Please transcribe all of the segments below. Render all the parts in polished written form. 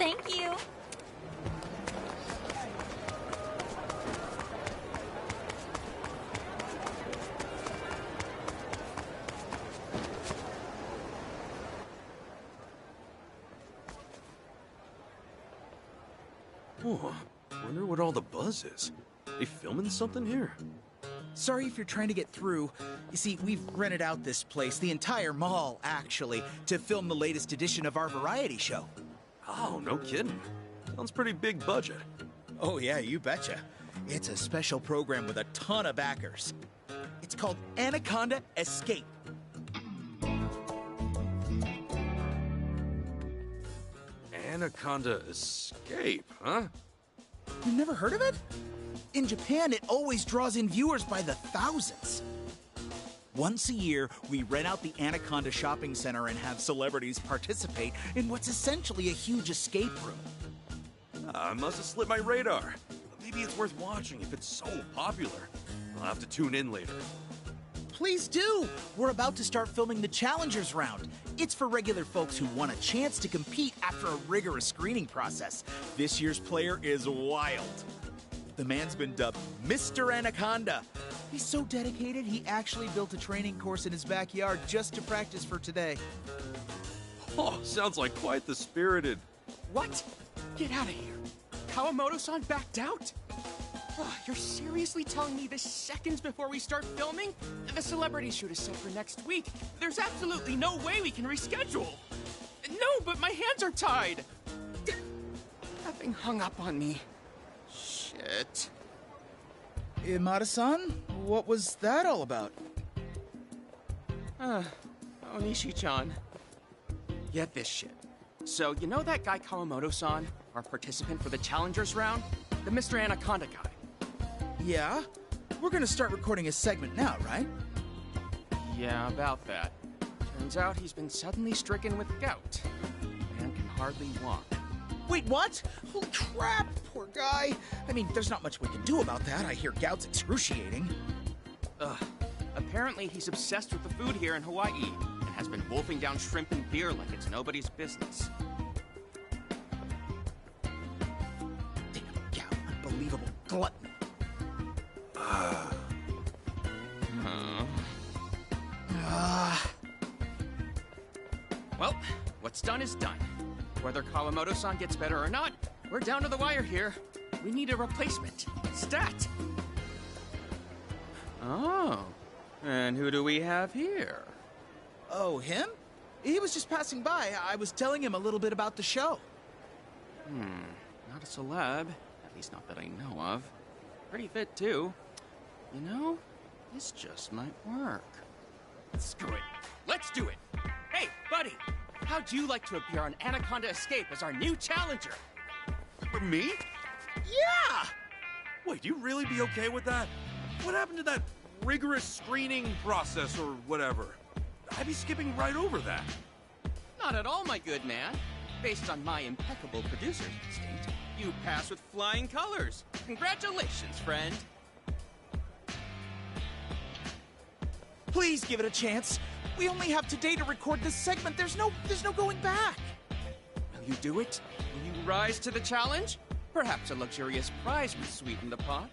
Thank you. Oh, wonder what all the buzz is. They filming something here? Sorry if you're trying to get through. You see, we've rented out this place, the entire mall, actually, to film the latest edition of our variety show. Oh, no kidding. Sounds pretty big budget. Oh, yeah, you betcha. It's a special program with a ton of backers. It's called Anaconda Escape. Anaconda Escape, huh? You've never heard of it? In Japan, it always draws in viewers by the thousands. Once a year, we rent out the Anaconda Shopping Center and have celebrities participate in what's essentially a huge escape room. I must have slipped my radar. But maybe it's worth watching if it's so popular. I'll have to tune in later. Please do! We're about to start filming the Challengers Round. It's for regular folks who want a chance to compete after a rigorous screening process. This year's player is wild. The man's been dubbed Mr. Anaconda. He's so dedicated, he actually built a training course in his backyard just to practice for today. Oh, sounds like quite the spirited. What? Get out of here. Kawamoto-san backed out? Oh, you're seriously telling me this seconds before we start filming? The celebrity shoot is set for next week. There's absolutely no way we can reschedule. No, but my hands are tied. Nothing hung up on me. Shit. Imada-san, what was that all about? Onishi-chan. Get this shit. So, you know that guy Kawamoto-san? Our participant for the Challengers Round? The Mr. Anaconda guy. Yeah? We're gonna start recording a segment now, right? Yeah, about that. Turns out he's been suddenly stricken with gout. The man can hardly walk. Wait, what? Holy crap, poor guy. I mean, there's not much we can do about that. I hear gout's excruciating. Ugh. Apparently he's obsessed with the food here in Hawaii and has been wolfing down shrimp and beer like it's nobody's business. Damn gout, unbelievable glutton. Well, what's done is done. Whether Kawamoto-san gets better or not, we're down to the wire here. We need a replacement. Stat! Oh, and who do we have here? Oh, him? He was just passing by. I was telling him a little bit about the show. Not a celeb. At least not that I know of. Pretty fit, too. You know, this just might work. Screw it. Let's do it! Hey, buddy! How'd you like to appear on Anaconda Escape as our new challenger? For me? Yeah! Wait, you really be okay with that? What happened to that rigorous screening process or whatever? I'd be skipping right over that. Not at all, my good man. Based on my impeccable producer's instinct, you pass with flying colors. Congratulations, friend. Please give it a chance. We only have today to record this segment. There's no going back. Will you do it? Will you rise to the challenge? Perhaps a luxurious prize would sweeten the pot.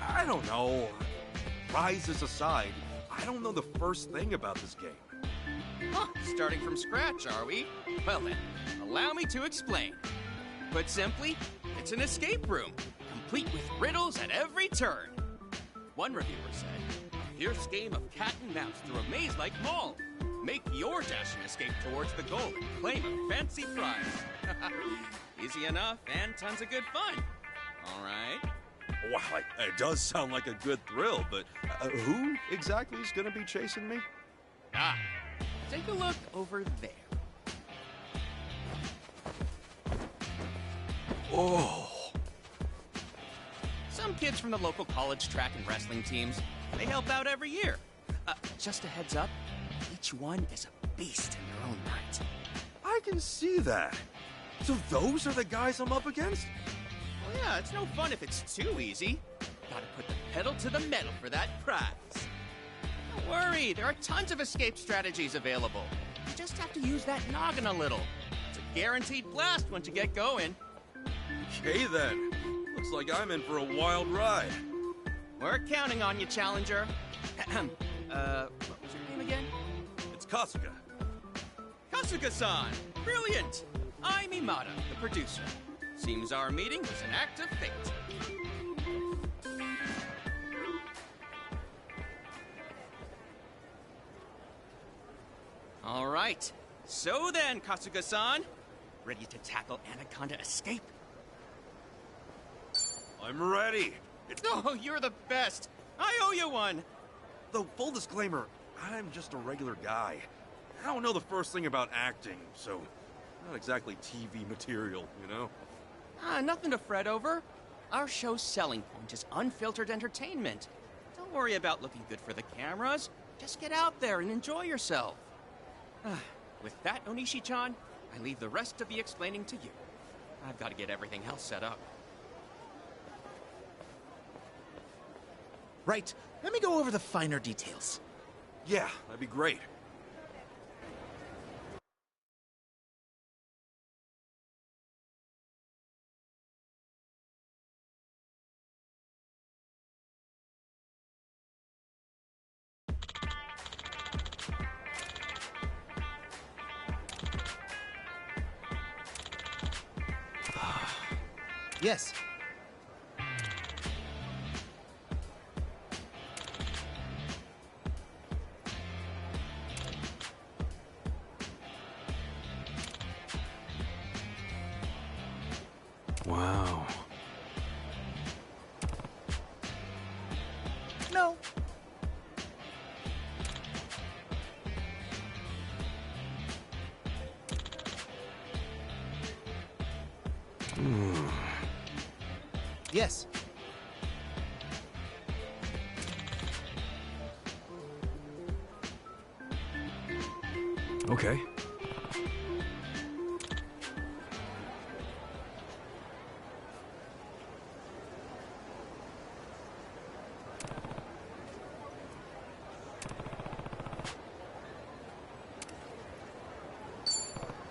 I don't know. Prizes aside, I don't know the first thing about this game. Huh, starting from scratch, are we? Well then, allow me to explain. Put simply, it's an escape room, complete with riddles at every turn. One reviewer said, a fierce game of cat and mouse through a maze-like mall. Make your dashing escape towards the goal and claim a fancy prize. Easy enough and tons of good fun. All right. Wow, it does sound like a good thrill, but who exactly is going to be chasing me? Ah, take a look over there. Oh. Some kids from the local college track and wrestling teams. They help out every year. Just a heads up, each one is a beast in their own right. I can see that. So those are the guys I'm up against? Well, yeah, it's no fun if it's too easy. Gotta put the pedal to the metal for that prize. Don't worry, there are tons of escape strategies available. You just have to use that noggin a little. It's a guaranteed blast once you get going. Okay then. Looks like I'm in for a wild ride. We're counting on you, Challenger. What was your name again? It's Kasuga. Kasuga-san! Brilliant! I'm Imada, the producer. Seems our meeting was an act of fate. All right. So then, Kasuga-san, ready to tackle Anaconda Escape? I'm ready. Oh, you're the best. I owe you one. Though, full disclaimer, I'm just a regular guy. I don't know the first thing about acting, so not exactly TV material, you know? Nothing to fret over. Our show's selling point is unfiltered entertainment. Don't worry about looking good for the cameras. Just get out there and enjoy yourself. With that, Onishi-chan, I leave the rest of the explaining to you. I've got to get everything else set up. Right. Let me go over the finer details. Yeah, that'd be great. Yes. Wow. No. Yes. Okay.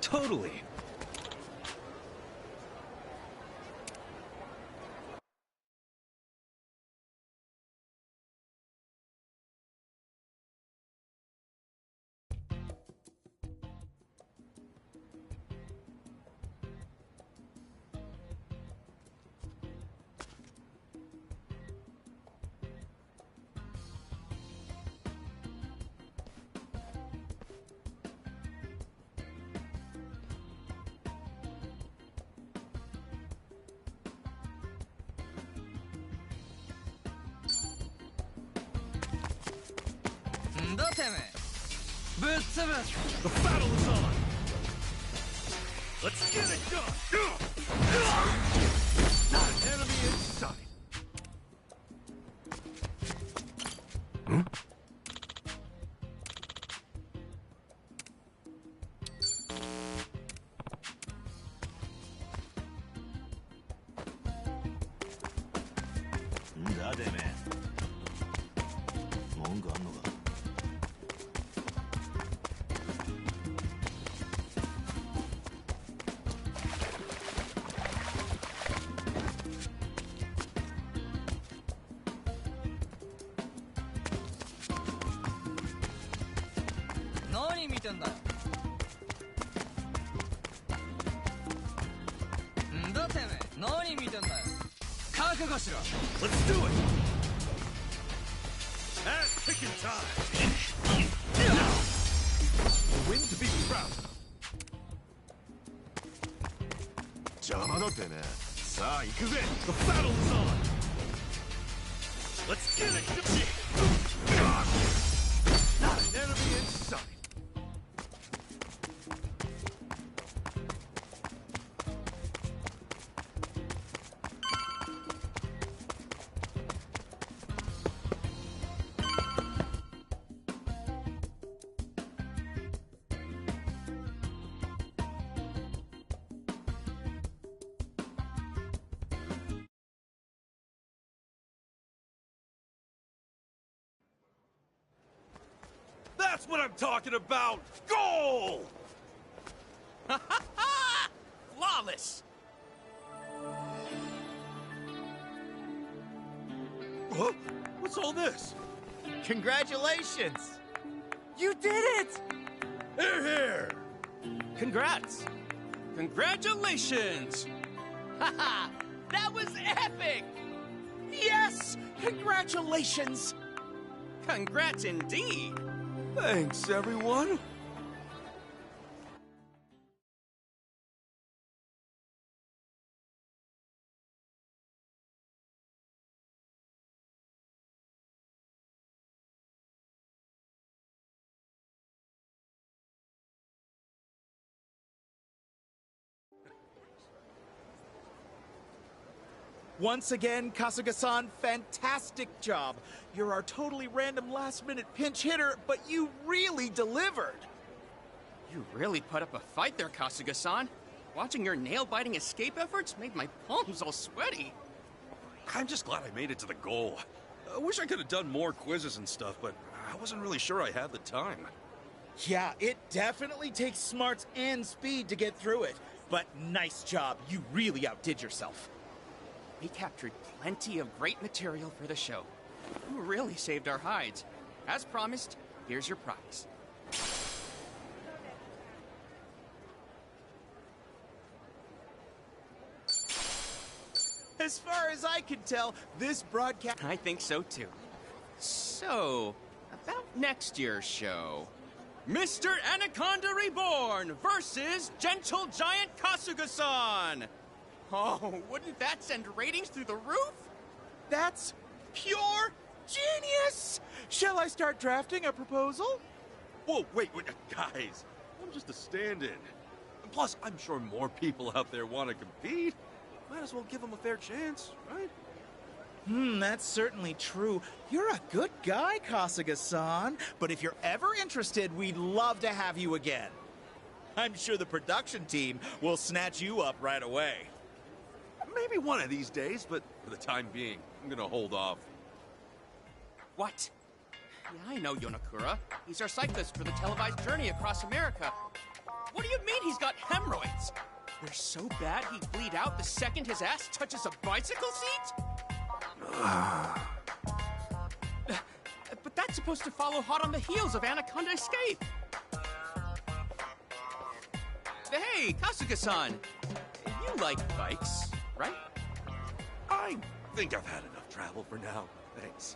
Totally. The battle is on! Let's get it done! Not an enemy in sight! Hmm? Let's do it! Ass-kicking time! A win to be proud of. 邪魔だってね。さあ行くぜ。The battle is on! Let's get it! Not an enemy in sight! That's what I'm talking about! Goal! flawless! Huh? What's all this? Congratulations! You did it! Here, here! Congrats! Congratulations! Haha! That was epic! Yes! Congratulations! Congrats indeed! Thanks, everyone. Once again, Kasuga-san, fantastic job. You're our totally random last-minute pinch hitter, but you really delivered. You really put up a fight there, Kasuga-san. Watching your nail-biting escape efforts made my palms all sweaty. I'm just glad I made it to the goal. I wish I could have done more quizzes and stuff, but I wasn't really sure I had the time. Yeah, it definitely takes smarts and speed to get through it. But nice job. You really outdid yourself. We captured plenty of great material for the show. You really saved our hides. As promised, here's your prize. As far as I can tell, this broadcast... I think so too. So, about next year's show. Mr. Anaconda Reborn versus Gentle Giant Kasuga-san! Oh, wouldn't that send ratings through the roof? That's pure genius! Shall I start drafting a proposal? Whoa, wait, guys. I'm just a stand-in. Plus, I'm sure more people out there want to compete. Might as well give them a fair chance, right? That's certainly true. You're a good guy, Kasuga-san. But if you're ever interested, we'd love to have you again. I'm sure the production team will snatch you up right away. Maybe one of these days, but for the time being, I'm gonna hold off. What? Yeah, I know Yonakura. He's our cyclist for the televised journey across America. What do you mean he's got hemorrhoids? They're so bad he'd bleed out the second his ass touches a bicycle seat? But that's supposed to follow hot on the heels of Anaconda Escape. Hey, Kasuga-san. You like bikes, right? I think I've had enough travel for now. Thanks.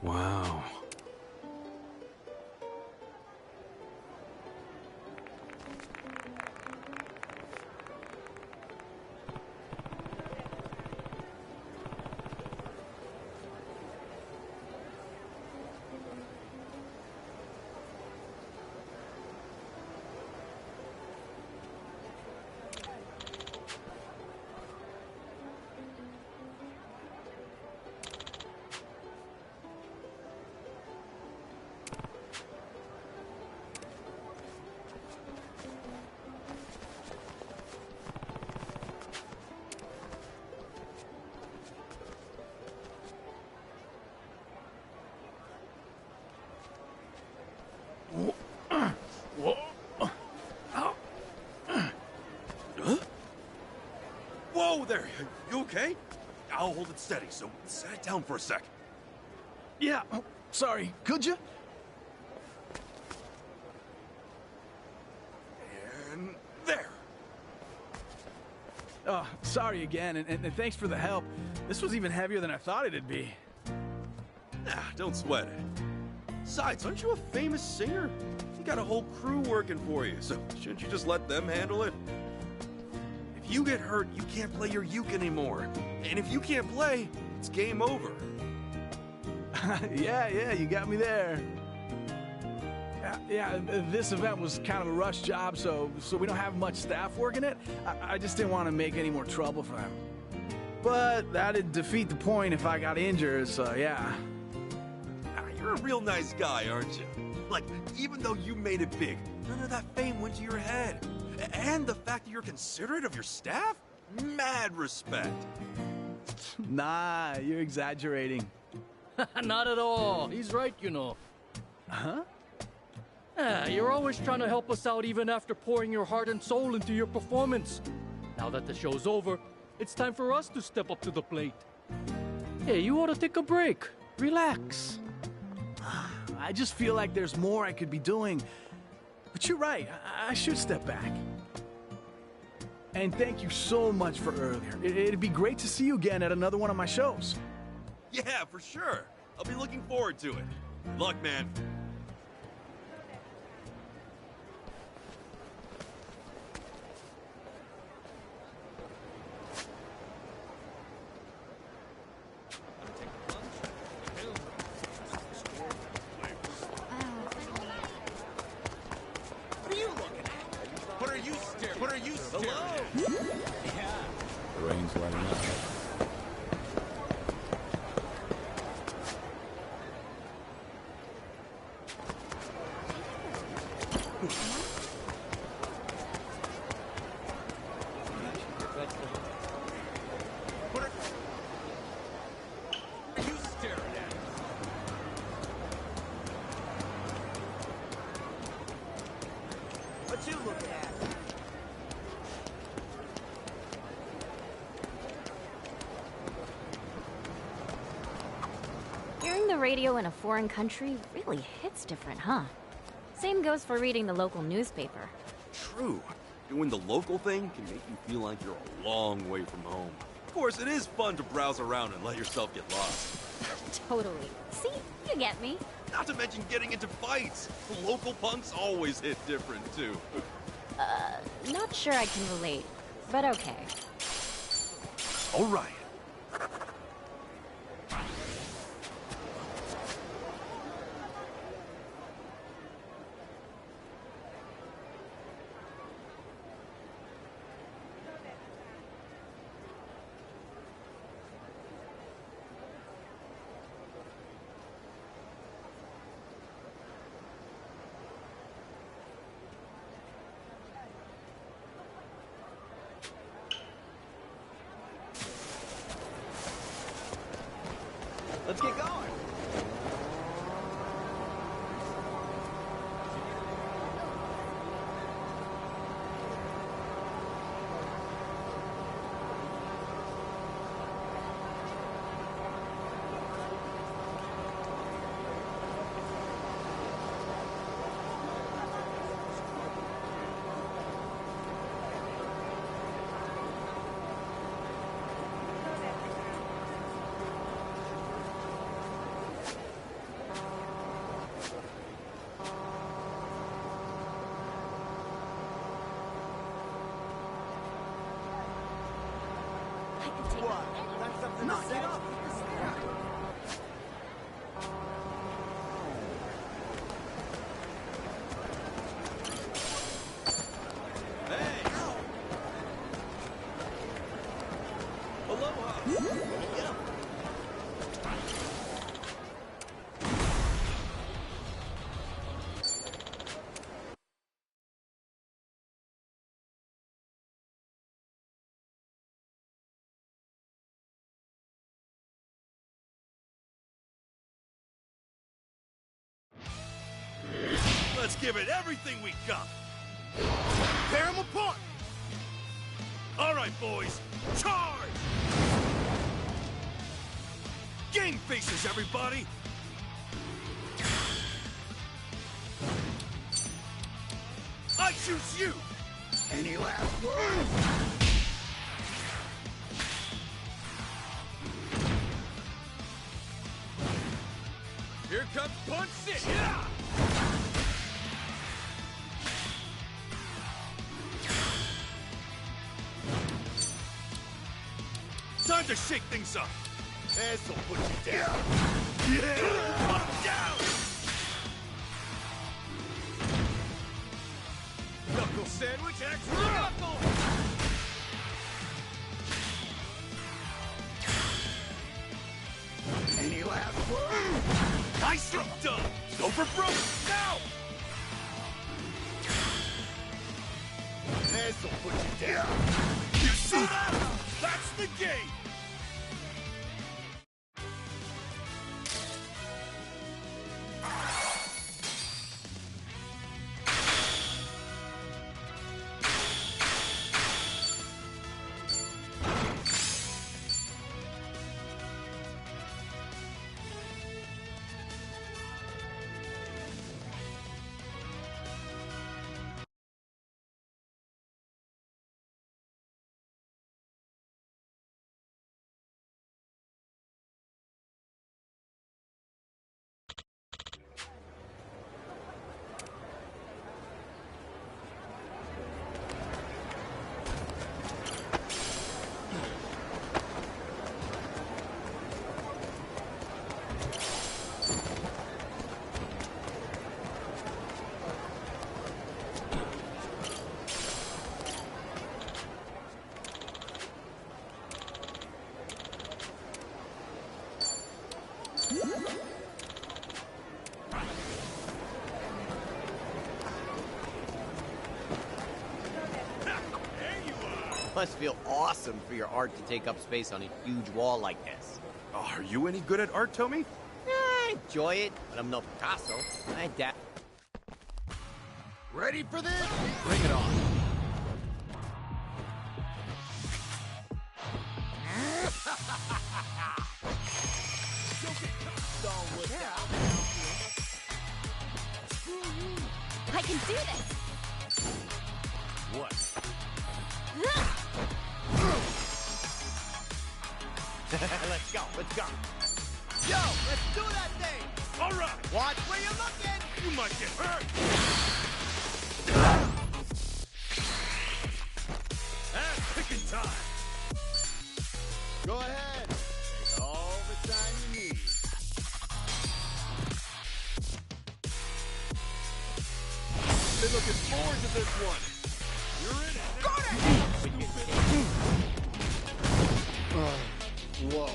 Wow. Whoa there! You okay? I'll hold it steady, so set it down for a sec. Yeah, oh, sorry. Could you? And there! Oh, sorry again, and thanks for the help. This was even heavier than I thought it'd be. Nah, don't sweat it. Besides, aren't you a famous singer? You got a whole crew working for you, so shouldn't you just let them handle it? If you get hurt, you can't play your uke anymore. And if you can't play, it's game over. Yeah, you got me there. Yeah, this event was kind of a rush job, so we don't have much staff working it. I just didn't want to make any more trouble for them. But that'd defeat the point if I got injured, so yeah. You're a real nice guy, aren't you? Like, even though you made it big, none of that fame went to your head. And the fact that you're considerate of your staff? Mad respect. Nah, you're exaggerating. Not at all. He's right, you know. Huh? You're always trying to help us out even after pouring your heart and soul into your performance. Now that the show's over, it's time for us to step up to the plate. Hey, you ought to take a break. Relax. I just feel like there's more I could be doing. But you're right, I should step back. And thank you so much for earlier. It'd be great to see you again at another one of my shows. Yeah, for sure. I'll be looking forward to it. Luck, man. The rain's letting up. What you looking at? Hearing the radio in a foreign country really hits different, huh? Same goes for reading the local newspaper. True. Doing the local thing can make you feel like you're a long way from home. Of course, it is fun to browse around and let yourself get lost. Totally. See? You get me. Not to mention getting into fights. The local punks always hit different, too. Not sure I can relate, but okay. All right. Let's get going. Got something to say? Hey! Aloha! Let's give it everything we got. Tear them apart. All right, boys, charge! Game faces, everybody. I choose you. Any last words? Here comes Punch City. Yeah! Time to shake things up. This'll put you down. Yeah! Put him down! Knuckle sandwich, extra knuckle! Any last words? Nicely done! Go for broke now! This'll put you down. You see that? That's the game! Must feel awesome for your art to take up space on a huge wall like this. Oh, are you any good at art, Tommy? I enjoy it, but I'm no Picasso. I adapt. Ready for this? Bring it on. I can do this! What? Let's go, let's go. Yo, let's do that thing! All right! Watch where you're looking! You might get hurt! Ass picking time! Go ahead. Take all the time you need. Been looking forward to this one! You're in it! Got it! Whoa.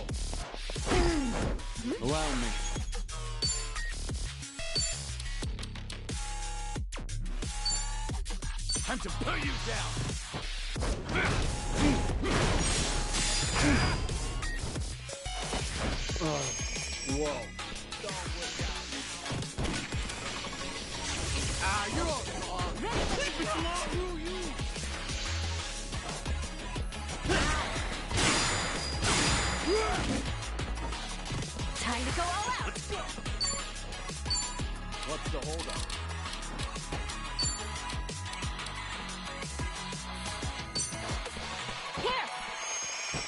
Allow me. Time to put you down! Whoa. Ah, you're all wrong. Keep it slow, you. Time to go all out! What's the holdup? Here!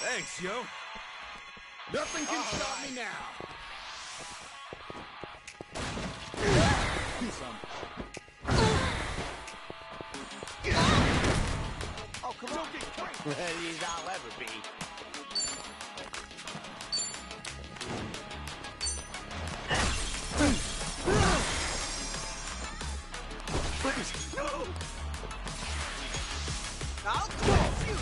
Thanks, yo! Nothing can stop me now. Oh, come on. These I'll ever be. I'll crush you!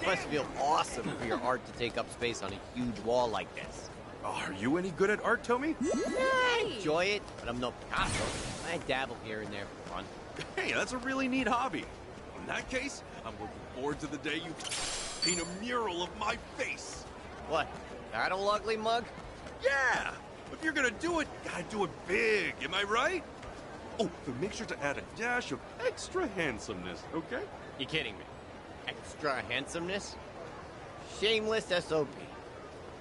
Must feel awesome for your art to take up space on a huge wall like this. Oh, are you any good at art, Tommy? I enjoy it, but I'm no Picasso. I dabble here and there for fun. Hey, that's a really neat hobby. In that case, I'm looking forward to the day you paint a mural of my face. What? That old ugly mug? Yeah! If you're gonna do it, you gotta do it big, am I right? Oh, but make sure to add a dash of extra handsomeness, okay? You kidding me? Extra handsomeness? Shameless SOB.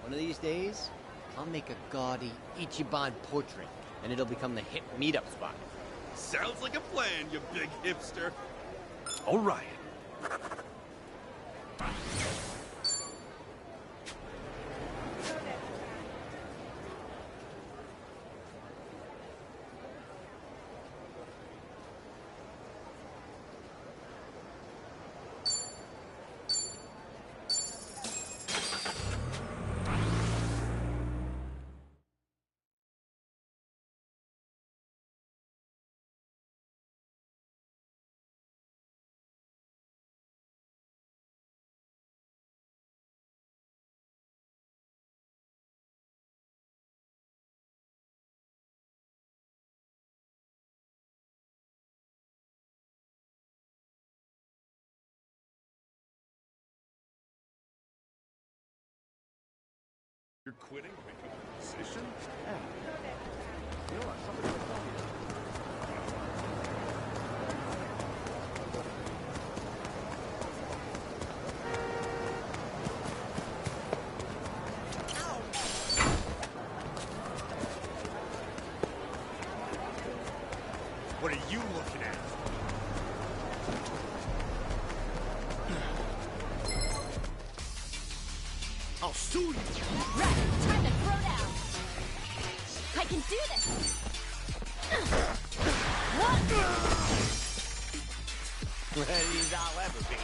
One of these days, I'll make a gaudy Ichiban portrait, and it'll become the hip meetup spot. Sounds like a plan, you big hipster. All right. You're quitting? Picking a position? Yeah. You know what? Somebody will tell me that. What are you looking at? I'll sue you! Right, time to throw down. I can do this. Ready as I'll ever be.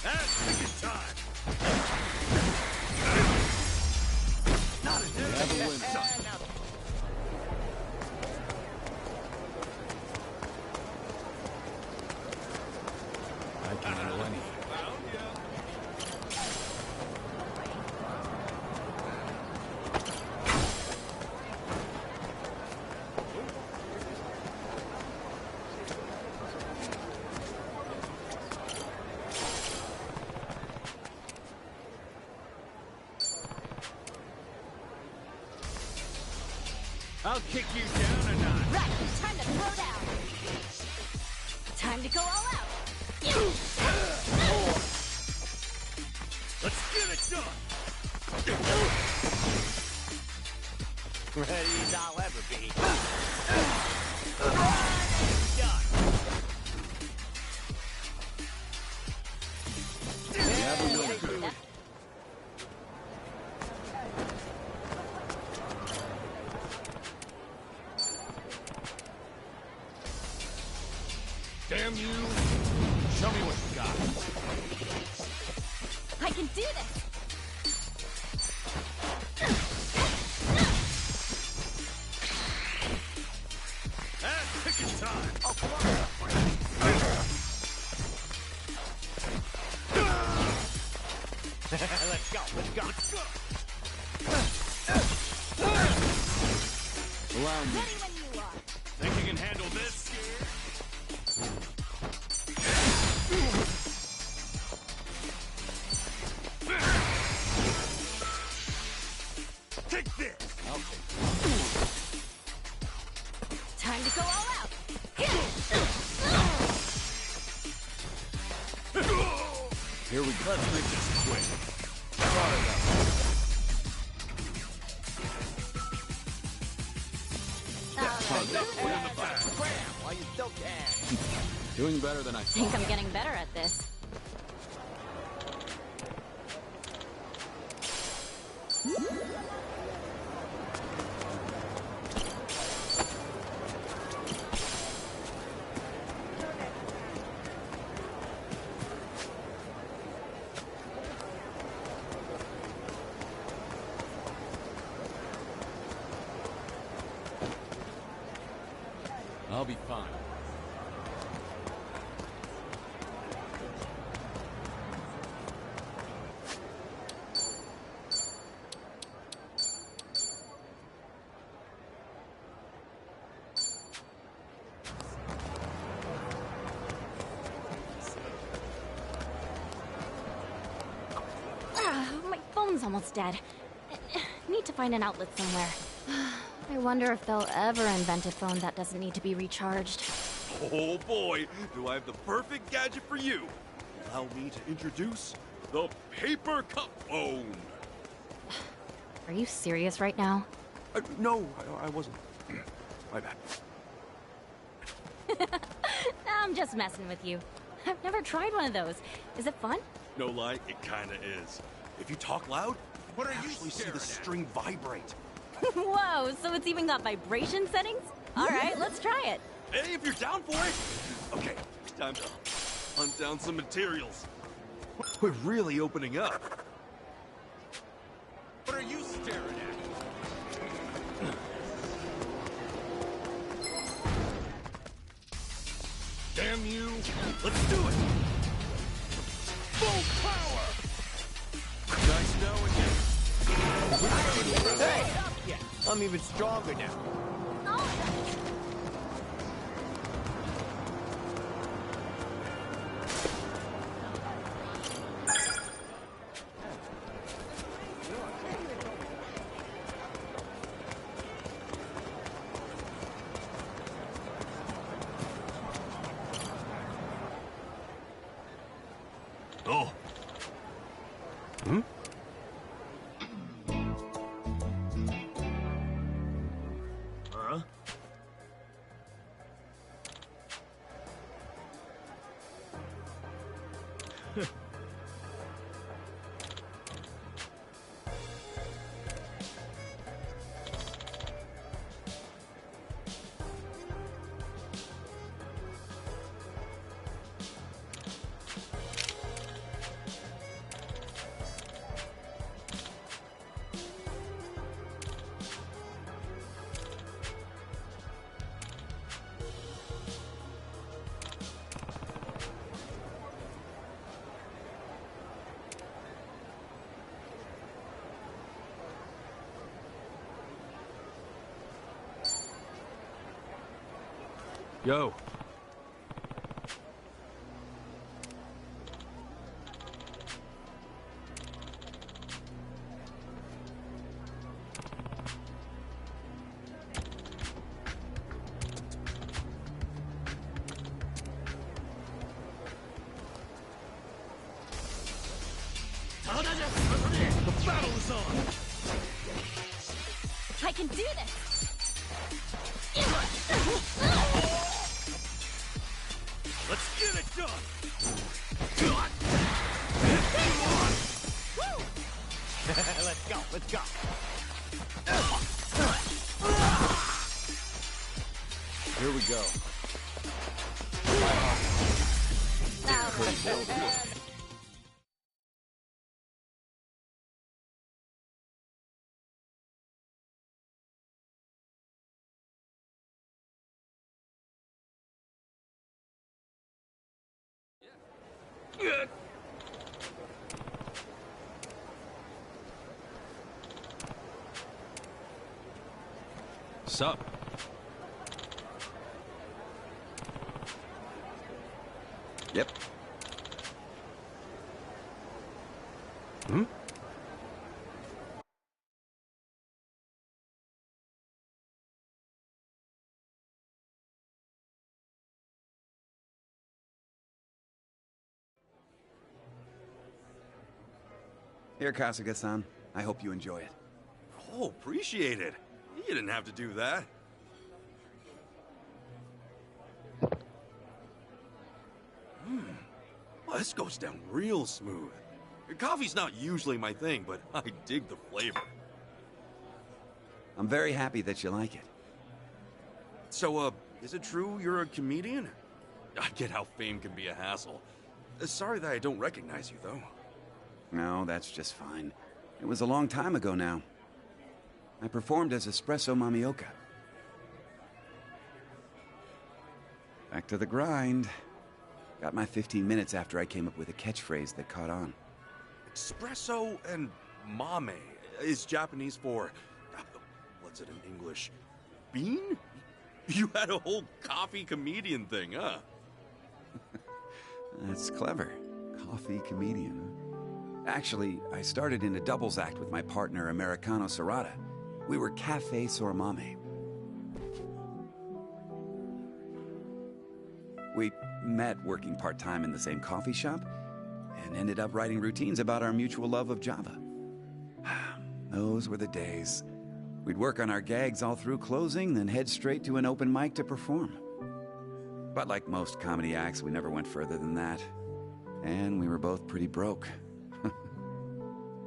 That's picking time! Not a I can handle anything. I'll kick you down a notch! Right, time to throw down. Time to go all out. Let's get it done! Ready as I'll ever be. Damn you! Show me what you got. I can do this. That's picking time! Oh, come on. Let's go, let's go. Let's go! Allow me. Ready when you are. Think you can handle this? Take this! Time to go all out. Here we go. Let's make this quick. Put in the back. Bam, while you still can. Doing better than I I think thought. I'm getting better at this. I'll be fine. My phone's almost dead. Need to find an outlet somewhere. I wonder if they'll ever invent a phone that doesn't need to be recharged. Oh boy, do I have the perfect gadget for you. Allow me to introduce the paper cup phone. Are you serious right now? No, I wasn't. My bad. I'm just messing with you. I've never tried one of those. Is it fun? No lie, it kinda is. If you talk loud, you can actually see the string vibrate. Whoa, so it's even got vibration settings? All right, let's try it. Hey, if you're down for it. Okay, time to hunt down some materials. We're really opening up. What are you staring at? Damn you! Let's do it! Full power! Nice knowing you. Hey! I'm even stronger now. Oh. Hmm? Huh? Yo. The battle is on! I can do this! Let's get it done! Let's go, let's go. Here we go. Sup? Yep. Hmm? Here, Kasuga-san. I hope you enjoy it. Oh, appreciate it. You didn't have to do that. Well, this goes down real smooth. Coffee's not usually my thing, but I dig the flavor. I'm very happy that you like it. So, is it true you're a comedian? I get how fame can be a hassle. Sorry that I don't recognize you, though. No, that's just fine. It was a long time ago now. I performed as Espresso Mamioka. Back to the grind. Got my 15 minutes after I came up with a catchphrase that caught on. Espresso and mame is Japanese for... what's it in English? Bean? You had a whole coffee comedian thing, huh? That's clever. Coffee comedian. Actually, I started in a doubles act with my partner, Americano Serrata. We were Cafe Sormame. We met working part-time in the same coffee shop and ended up writing routines about our mutual love of Java. Those were the days. We'd work on our gags all through closing, then head straight to an open mic to perform. But like most comedy acts, we never went further than that. And we were both pretty broke.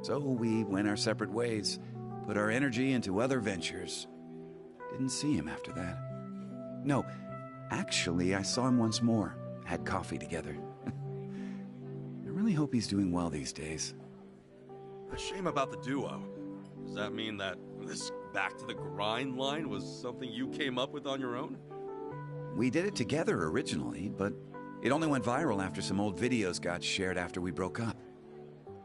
So we went our separate ways, put our energy into other ventures. Didn't see him after that. No, actually, I saw him once more. Had coffee together. I really hope he's doing well these days. A shame about the duo. Does that mean that this back to the grind line was something you came up with on your own? We did it together originally, but it only went viral after some old videos got shared after we broke up.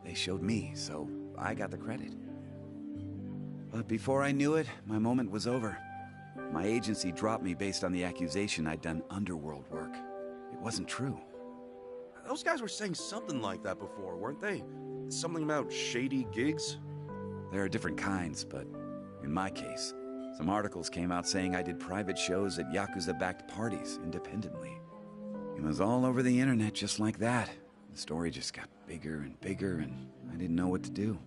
They showed me, so I got the credit. But before I knew it, my moment was over. My agency dropped me based on the accusation I'd done underworld work. It wasn't true. Those guys were saying something like that before, weren't they? Something about shady gigs? There are different kinds, but in my case, some articles came out saying I did private shows at Yakuza-backed parties independently. It was all over the internet just like that. The story just got bigger and bigger, and I didn't know what to do.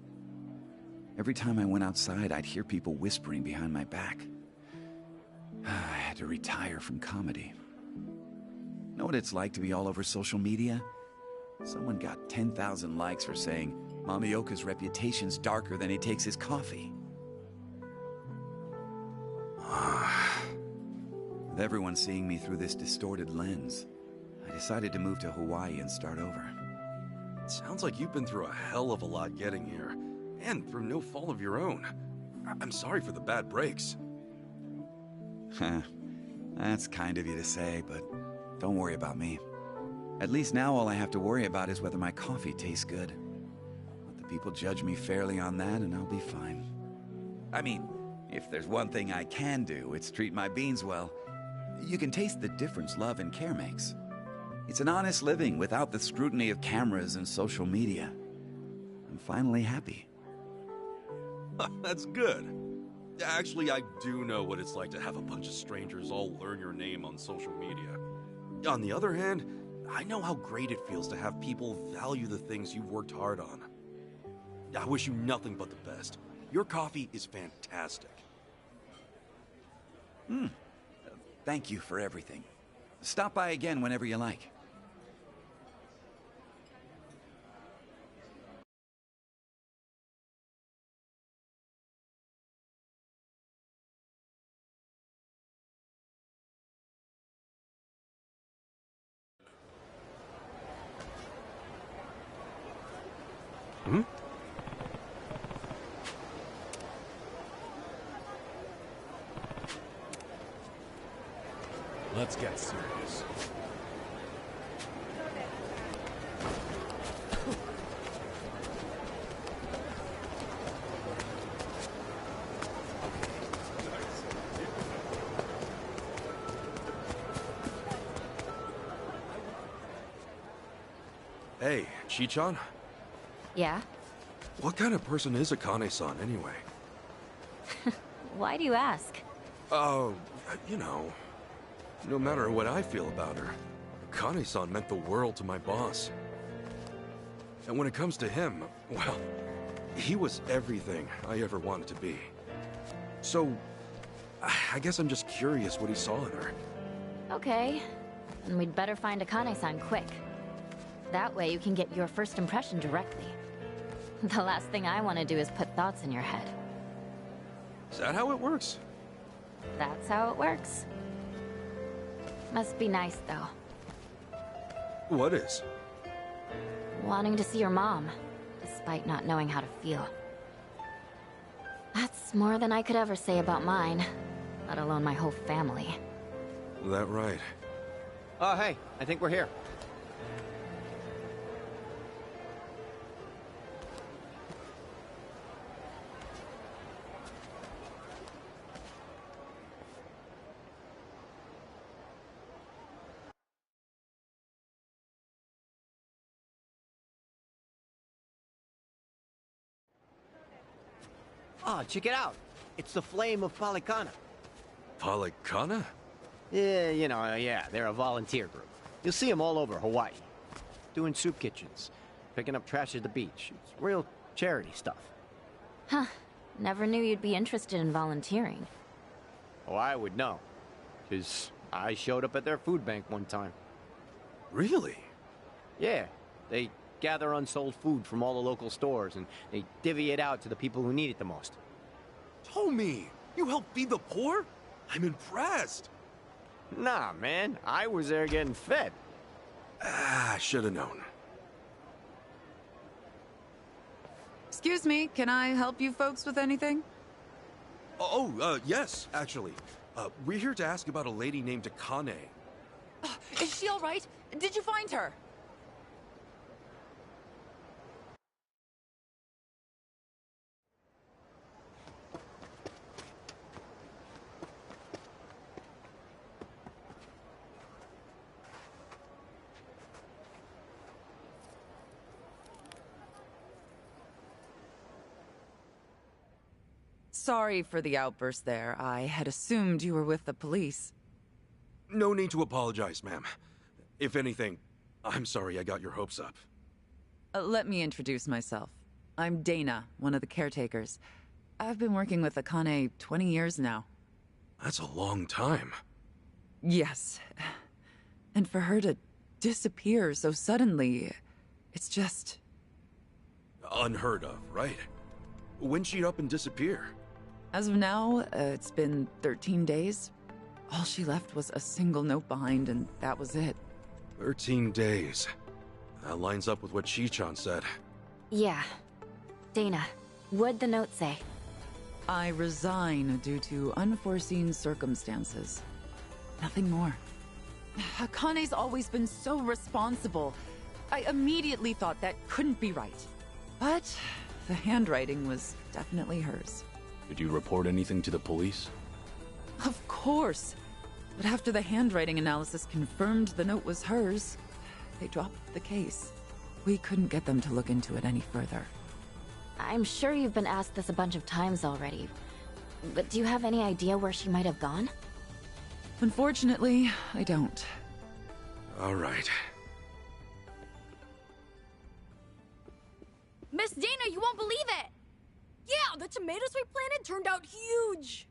Every time I went outside, I'd hear people whispering behind my back. I had to retire from comedy. Know what it's like to be all over social media? Someone got 10,000 likes for saying Mamioka's reputation's darker than he takes his coffee. With everyone seeing me through this distorted lens, I decided to move to Hawaii and start over. It sounds like you've been through a hell of a lot getting here, and through no fault of your own. I'm sorry for the bad breaks. That's kind of you to say, but don't worry about me. At least now all I have to worry about is whether my coffee tastes good. Let the people judge me fairly on that and I'll be fine. I mean, if there's one thing I can do, it's treat my beans well. You can taste the difference love and care makes. It's an honest living without the scrutiny of cameras and social media. I'm finally happy. That's good. Actually, I do know what it's like to have a bunch of strangers all learn your name on social media. On the other hand, I know how great it feels to have people value the things you've worked hard on. I wish you nothing but the best. Your coffee is fantastic. Thank you for everything. Stop by again whenever you like. Let's get serious. Hey, Chichan? Yeah? What kind of person is Akane-san anyway? Why do you ask? Oh, you know, no matter what I feel about her, Akane-san meant the world to my boss. And when it comes to him, well, he was everything I ever wanted to be. So, I guess I'm just curious what he saw in her. Okay. Then we'd better find Akane-san quick. That way you can get your first impression directly. The last thing I want to do is put thoughts in your head. Is that how it works? That's how it works. Must be nice, though. What is? Wanting to see your mom, despite not knowing how to feel. That's more than I could ever say about mine, let alone my whole family. That right. Oh, hey, I think we're here. Oh, check it out. It's the Flame of Palicana. Palicana? Yeah, yeah, they're a volunteer group. You'll see them all over Hawaii. Doing soup kitchens, picking up trash at the beach. It's real charity stuff. Huh. Never knew you'd be interested in volunteering. Oh, I would know. Because I showed up at their food bank one time. Really? Yeah, they gather unsold food from all the local stores and they divvy it out to the people who need it the most. Tommy, you help feed the poor? I'm impressed. Nah, man, I was there getting fed. Ah, should have known. Excuse me, can I help you folks with anything? Yes, actually. We're here to ask about a lady named Akane. Is she all right? Did you find her? Sorry for the outburst there. I had assumed you were with the police. No need to apologize, ma'am. If anything, I'm sorry I got your hopes up. Let me introduce myself. I'm Dana, one of the caretakers. I've been working with Akane 20 years now. That's a long time. Yes. And for her to disappear so suddenly, it's just... Unheard of, right? When'd she up and disappear? As of now, it's been 13 days. All she left was a single note behind, and that was it. 13 days. That lines up with what Chi-chan said. Yeah. Dana, what'd the note say? I resign due to unforeseen circumstances. Nothing more. Akane's always been so responsible. I immediately thought that couldn't be right. But the handwriting was definitely hers. Did you report anything to the police? Of course. But after the handwriting analysis confirmed the note was hers, they dropped the case. We couldn't get them to look into it any further. I'm sure you've been asked this a bunch of times already, but do you have any idea where she might have gone? Unfortunately, I don't. All right. Miss Dana, you won't believe it! Yeah, the tomatoes we planted turned out huge!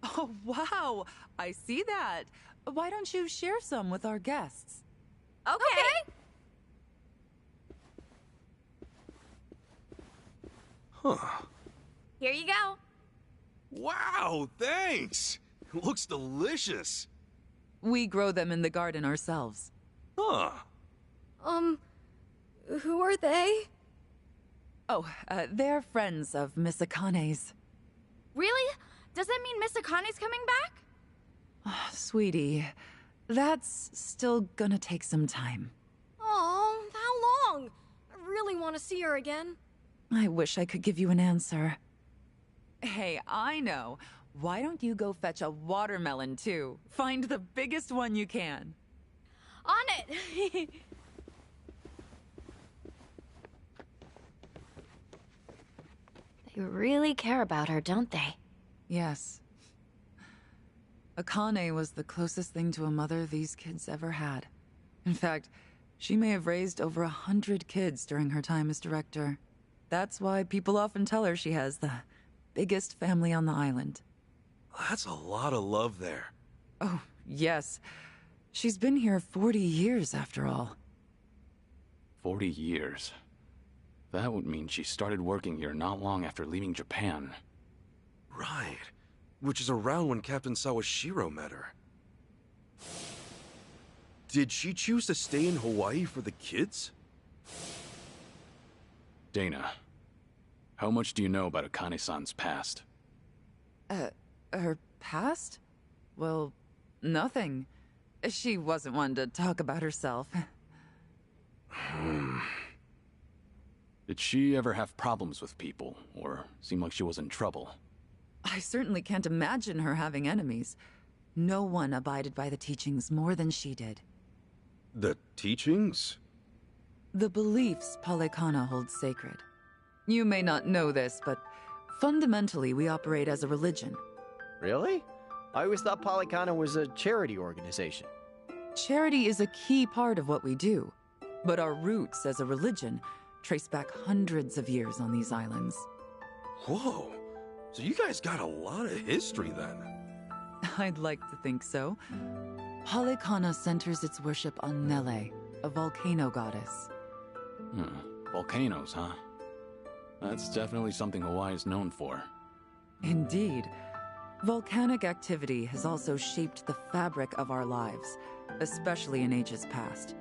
Oh, wow! I see that. Why don't you share some with our guests? Okay. Huh. Here you go. Wow, thanks! Looks delicious. We grow them in the garden ourselves. Huh. Who are they? Oh, they're friends of Miss Akane's. Really? Does that mean Miss Akane's coming back? Oh, sweetie, that's still gonna take some time. Oh, how long? I really want to see her again. I wish I could give you an answer. Hey, I know. Why don't you go fetch a watermelon, too? Find the biggest one you can. On it! They really care about her, don't they? Yes. Akane was the closest thing to a mother these kids ever had. In fact, she may have raised over 100 kids during her time as director. That's why people often tell her she has the biggest family on the island. That's a lot of love there. Oh, yes. She's been here 40 years, after all. 40 years. That would mean she started working here not long after leaving Japan. Right. Which is around when Captain Sawashiro met her. Did she choose to stay in Hawaii for the kids? Dana, how much do you know about Akane-san's past? Her past? Well, nothing. She wasn't one to talk about herself. Did she ever have problems with people, or seem like she was in trouble? I certainly can't imagine her having enemies. No one abided by the teachings more than she did. The teachings? The beliefs Polykhana holds sacred. You may not know this, but fundamentally we operate as a religion. Really? I always thought Polykhana was a charity organization. Charity is a key part of what we do, but our roots as a religion trace back hundreds of years on these islands. Whoa! So you guys got a lot of history then. I'd like to think so. Polykhana centers its worship on Nele, a volcano goddess. Volcanoes, huh? That's definitely something Hawaii is known for. Indeed. Volcanic activity has also shaped the fabric of our lives, especially in ages past.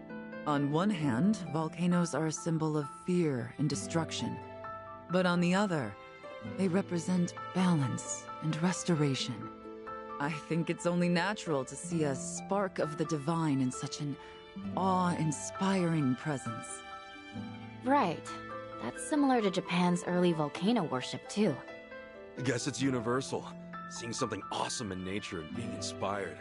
On one hand, volcanoes are a symbol of fear and destruction. But on the other, they represent balance and restoration. I think it's only natural to see a spark of the divine in such an awe-inspiring presence. Right. That's similar to Japan's early volcano worship, too. I guess it's universal. Seeing something awesome in nature and being inspired.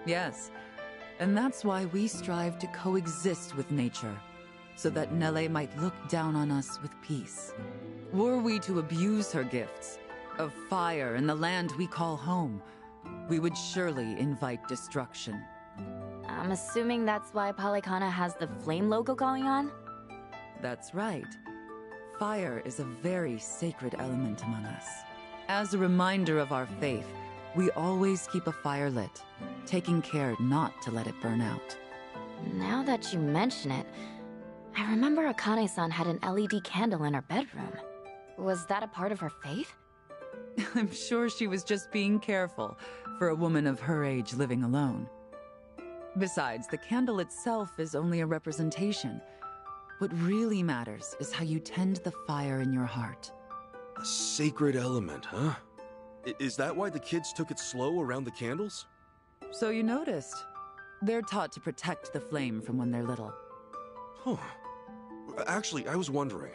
Yes, and that's why we strive to coexist with nature, so that Nele might look down on us with peace. Were we to abuse her gifts, of fire and the land we call home, we would surely invite destruction. I'm assuming that's why Polykhana has the flame logo going on? That's right. Fire is a very sacred element among us. As a reminder of our faith, we always keep a fire lit, taking care not to let it burn out. Now that you mention it, I remember Akane-san had an LED candle in her bedroom. Was that a part of her faith? I'm sure she was just being careful for a woman of her age living alone. Besides, the candle itself is only a representation. What really matters is how you tend the fire in your heart. A sacred element, huh? Is that why the kids took it slow around the candles? So you noticed. They're taught to protect the flame from when they're little. Huh. Actually, I was wondering,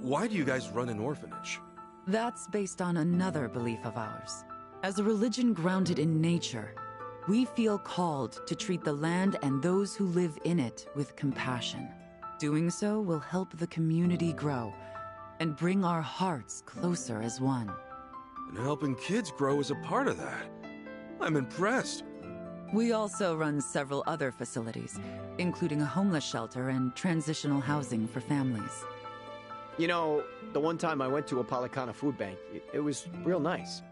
why do you guys run an orphanage? That's based on another belief of ours. As a religion grounded in nature, we feel called to treat the land and those who live in it with compassion. Doing so will help the community grow and bring our hearts closer as one. And helping kids grow is a part of that. I'm impressed. We also run several other facilities, including a homeless shelter and transitional housing for families. You know, the one time I went to a Polykhana food bank, it was real nice.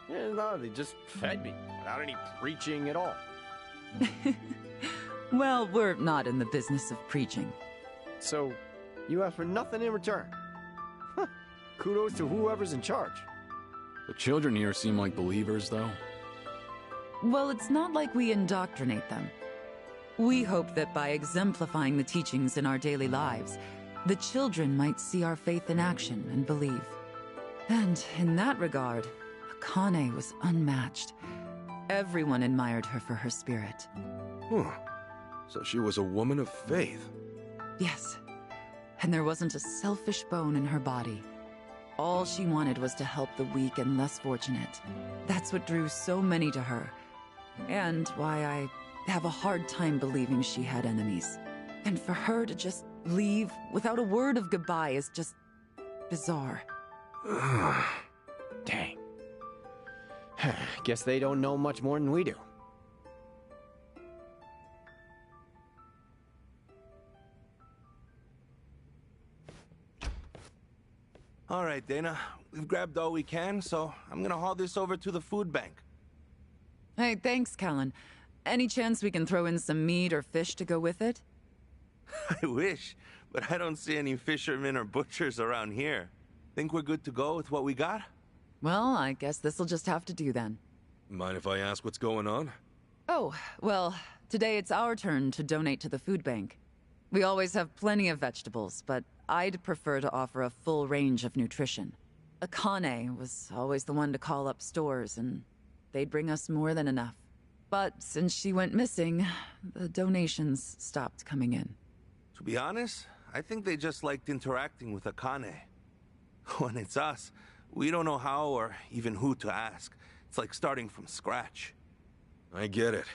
Yeah, no, they just fed me without any preaching at all. Well, we're not in the business of preaching. So, you ask for nothing in return. Huh. Kudos to whoever's in charge. The children here seem like believers, though. Well, it's not like we indoctrinate them. We hope that by exemplifying the teachings in our daily lives, the children might see our faith in action and believe. And in that regard, Akane was unmatched. Everyone admired her for her spirit. Huh. So she was a woman of faith. Yes. And there wasn't a selfish bone in her body. All she wanted was to help the weak and less fortunate. That's what drew so many to her. And why I have a hard time believing she had enemies. And for her to just leave without a word of goodbye is just bizarre. Dang. Guess they don't know much more than we do. All right, Dana. We've grabbed all we can, so I'm gonna haul this over to the food bank. Hey, thanks, Callan. Any chance we can throw in some meat or fish to go with it? I wish, but I don't see any fishermen or butchers around here. Think we're good to go with what we got? Well, I guess this'll just have to do then. Mind if I ask what's going on? Oh, well, today it's our turn to donate to the food bank. We always have plenty of vegetables, but I'd prefer to offer a full range of nutrition. Akane was always the one to call up stores, and they'd bring us more than enough. But since she went missing, the donations stopped coming in. To be honest, I think they just liked interacting with Akane. When it's us, we don't know how or even who to ask. It's like starting from scratch. I get it.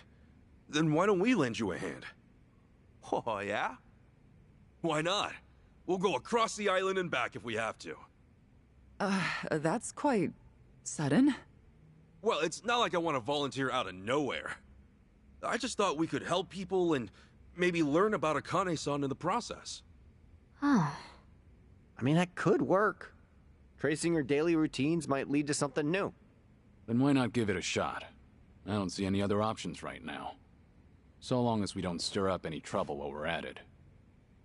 Then why don't we lend you a hand? Oh, yeah? Why not? We'll go across the island and back if we have to. That's quite sudden. Well, it's not like I want to volunteer out of nowhere. I just thought we could help people and maybe learn about Akane-san in the process. Oh. I mean, that could work. Tracing her daily routines might lead to something new. Then why not give it a shot? I don't see any other options right now. So long as we don't stir up any trouble while we're at it.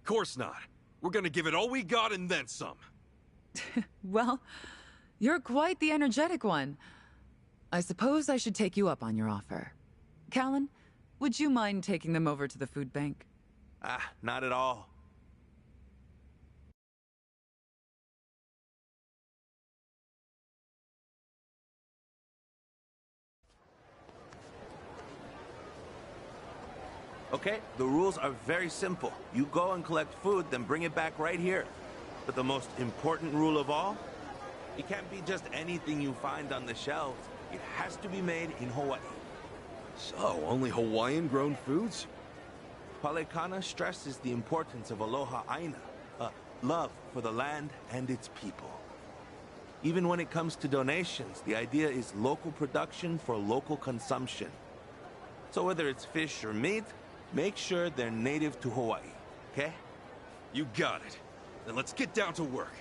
Course not. We're gonna give it all we got and then some. Well, you're quite the energetic one. I suppose I should take you up on your offer. Callan, would you mind taking them over to the food bank? Not at all. Okay, the rules are very simple. You go and collect food, then bring it back right here. But the most important rule of all, it can't be just anything you find on the shelves. It has to be made in Hawaii. So, only Hawaiian-grown foods? Palekana stresses the importance of aloha aina, love for the land and its people. Even when it comes to donations, the idea is local production for local consumption. So whether it's fish or meat, make sure they're native to Hawaii, okay? You got it. Then let's get down to work.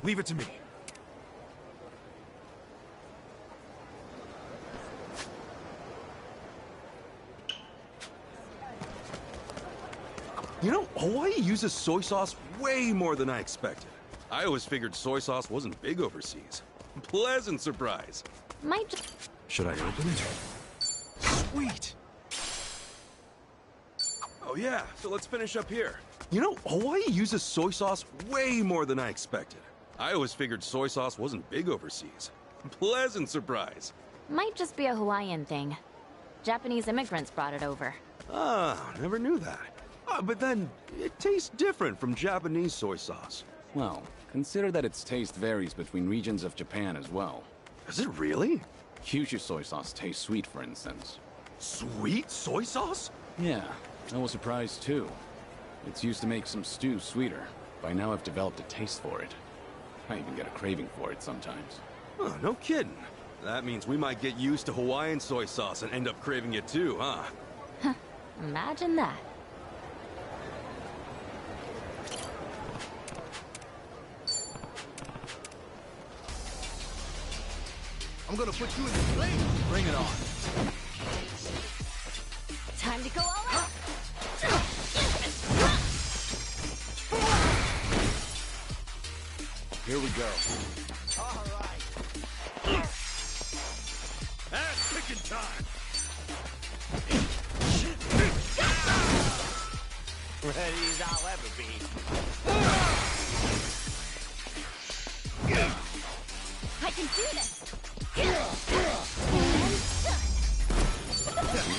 Leave it to me. You know, Hawaii uses soy sauce way more than I expected. I always figured soy sauce wasn't big overseas. Pleasant surprise. Might just... Should I open it? Sweet! Oh yeah, so let's finish up here. You know, Hawaii uses soy sauce way more than I expected. I always figured soy sauce wasn't big overseas. Pleasant surprise. Might just be a Hawaiian thing. Japanese immigrants brought it over. Ah, never knew that. But then, it tastes different from Japanese soy sauce. Well, consider that its taste varies between regions of Japan as well. Is it really? Kyushu soy sauce tastes sweet, for instance. Sweet soy sauce? Yeah, I was surprised too. It's used to make some stews sweeter. By now I've developed a taste for it. I even get a craving for it sometimes. Oh, no kidding. That means we might get used to Hawaiian soy sauce and end up craving it too, huh? Imagine that. I'm gonna put you in the flame. Bring it on. Time to go all out. Here we go. All right. That's picking time. Ready as I'll ever be. I can do this. We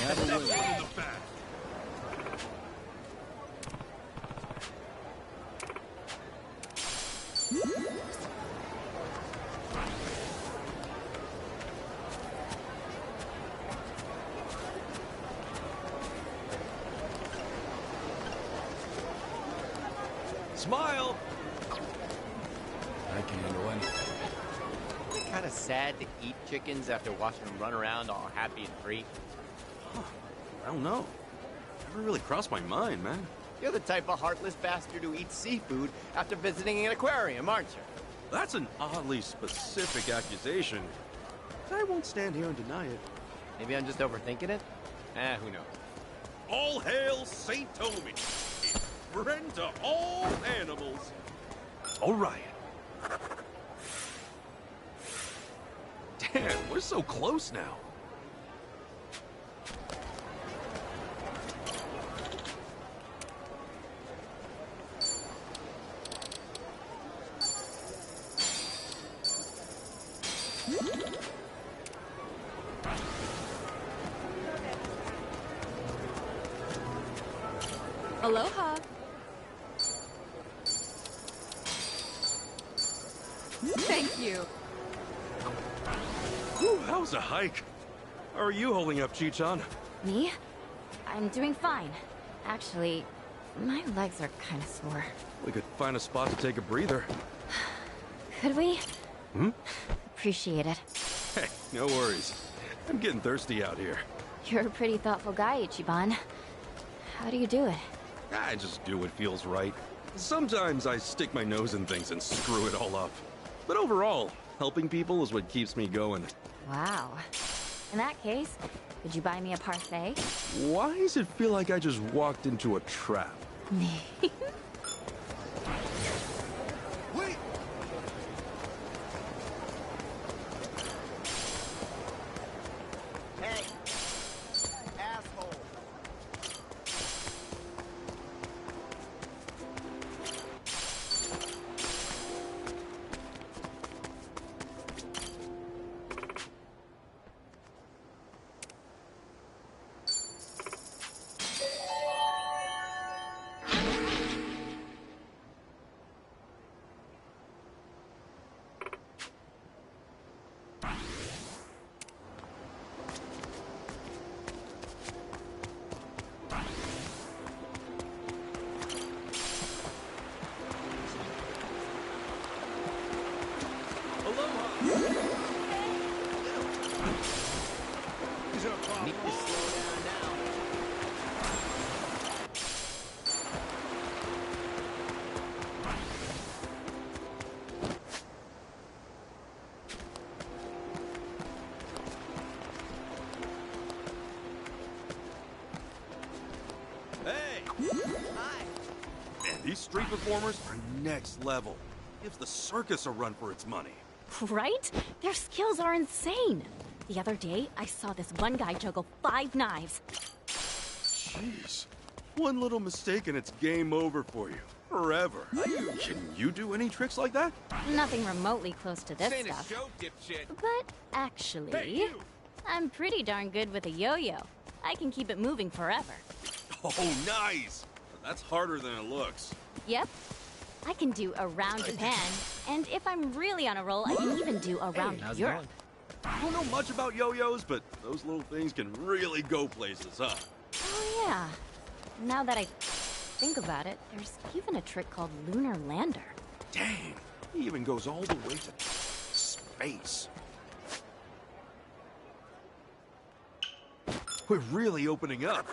have a winner. Smile! I can handle anything. Isn't it kind of sad to eat chickens after watching them run around all happy and free? I don't know. Never really crossed my mind, man. You're the type of heartless bastard who eats seafood after visiting an aquarium, aren't you? That's an oddly specific accusation. I won't stand here and deny it. Maybe I'm just overthinking it? Who knows? All hail Saint Toby, friend to all animals. All right. Damn, we're so close now. Aloha. Thank you. Whew, that was a hike. How are you holding up, Chi-chan? Me? I'm doing fine. Actually, my legs are kind of sore. We could find a spot to take a breather. Could we? Hmm? Appreciate it. Hey, no worries. I'm getting thirsty out here. You're a pretty thoughtful guy, Ichiban. How do you do it? I just do what feels right. Sometimes I stick my nose in things and screw it all up. But overall, helping people is what keeps me going. Wow. In that case, could you buy me a parfait? Why does it feel like I just walked into a trap? Wait! Hey! Asshole! Need to slow down now. Hey! Hi. Man, these street performers are next level. Gives the circus a run for its money. Right? Their skills are insane. The other day, I saw this one guy juggle 5 knives. Jeez. One little mistake and it's game over for you. Forever. Can you do any tricks like that? Nothing remotely close to this This ain't a stuff. show, dipshit. But actually, Hey, you! I'm pretty darn good with a yo-yo. I can keep it moving forever. Oh, nice! That's harder than it looks. Yep. I can do around Japan, and if I'm really on a roll, I can even do around how's it Europe. going? I don't know much about yo-yos, but those little things can really go places, huh? Oh yeah. Now that I think about it, there's even a trick called Lunar Lander. Dang, he even goes all the way to space. We're really opening up.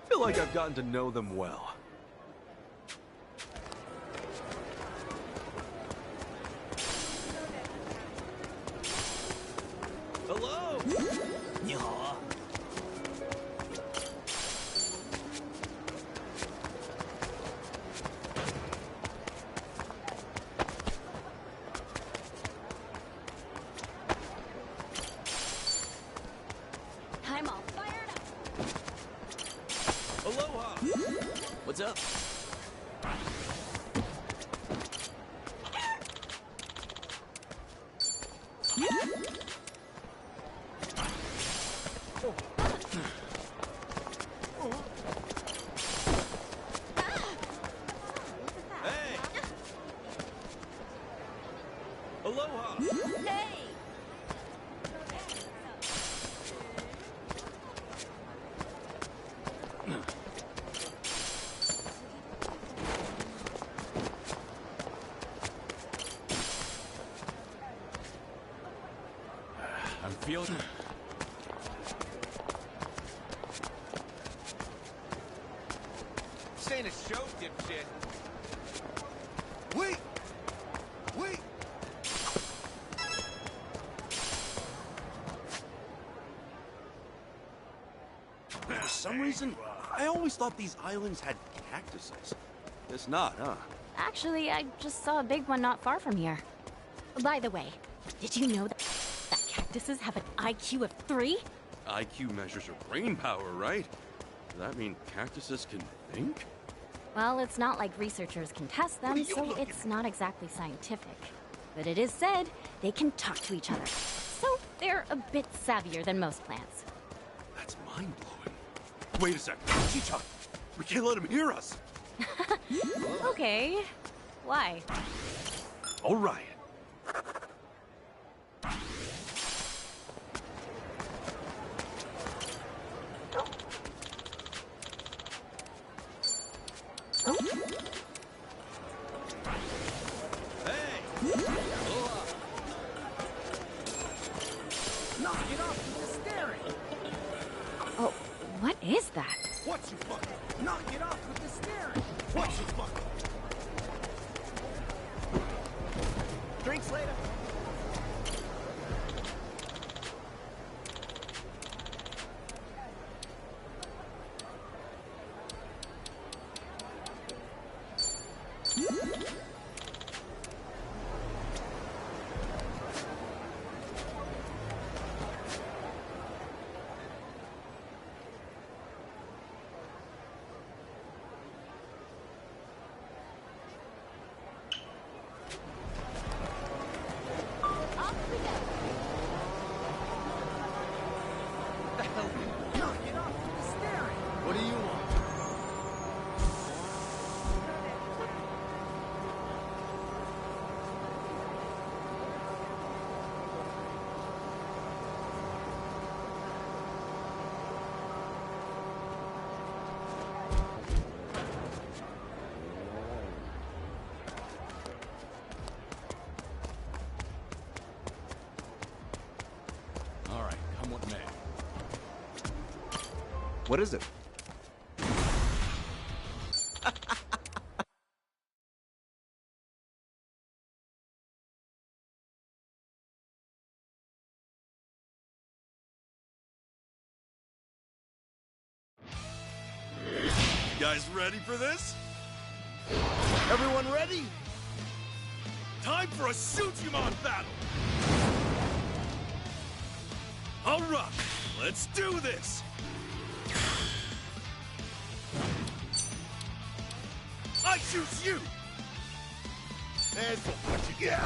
Feel like I've gotten to know them well. Hello! 你好啊。 I'm all fired up. Aloha! What's up? Hey! Aloha! Hey! I'm feeling... This ain't a show, dipshit. Wait! some reason, I always thought these islands had cactuses. It's not, huh? Actually, I just saw a big one not far from here. By the way, did you know that cactuses have an IQ of 3? IQ measures your brain power, right? Does that mean cactuses can think? Well, it's not like researchers can test them, so it's not exactly scientific. But it is said they can talk to each other. So they're a bit savvier than most plants. That's mind-blowing. Wait a sec. Chicha, we can't let him hear us. Okay. Why? All right. Knock it off with the staring! Oh, what is that? What's your fuck? Knock it off with the staring! What's your fuck? Drinks later. What do you want? All right, come what may. What is it? You guys ready for this? Everyone ready? Time for a Suchimon battle! All right, let's do this! I choose you! That's what you get.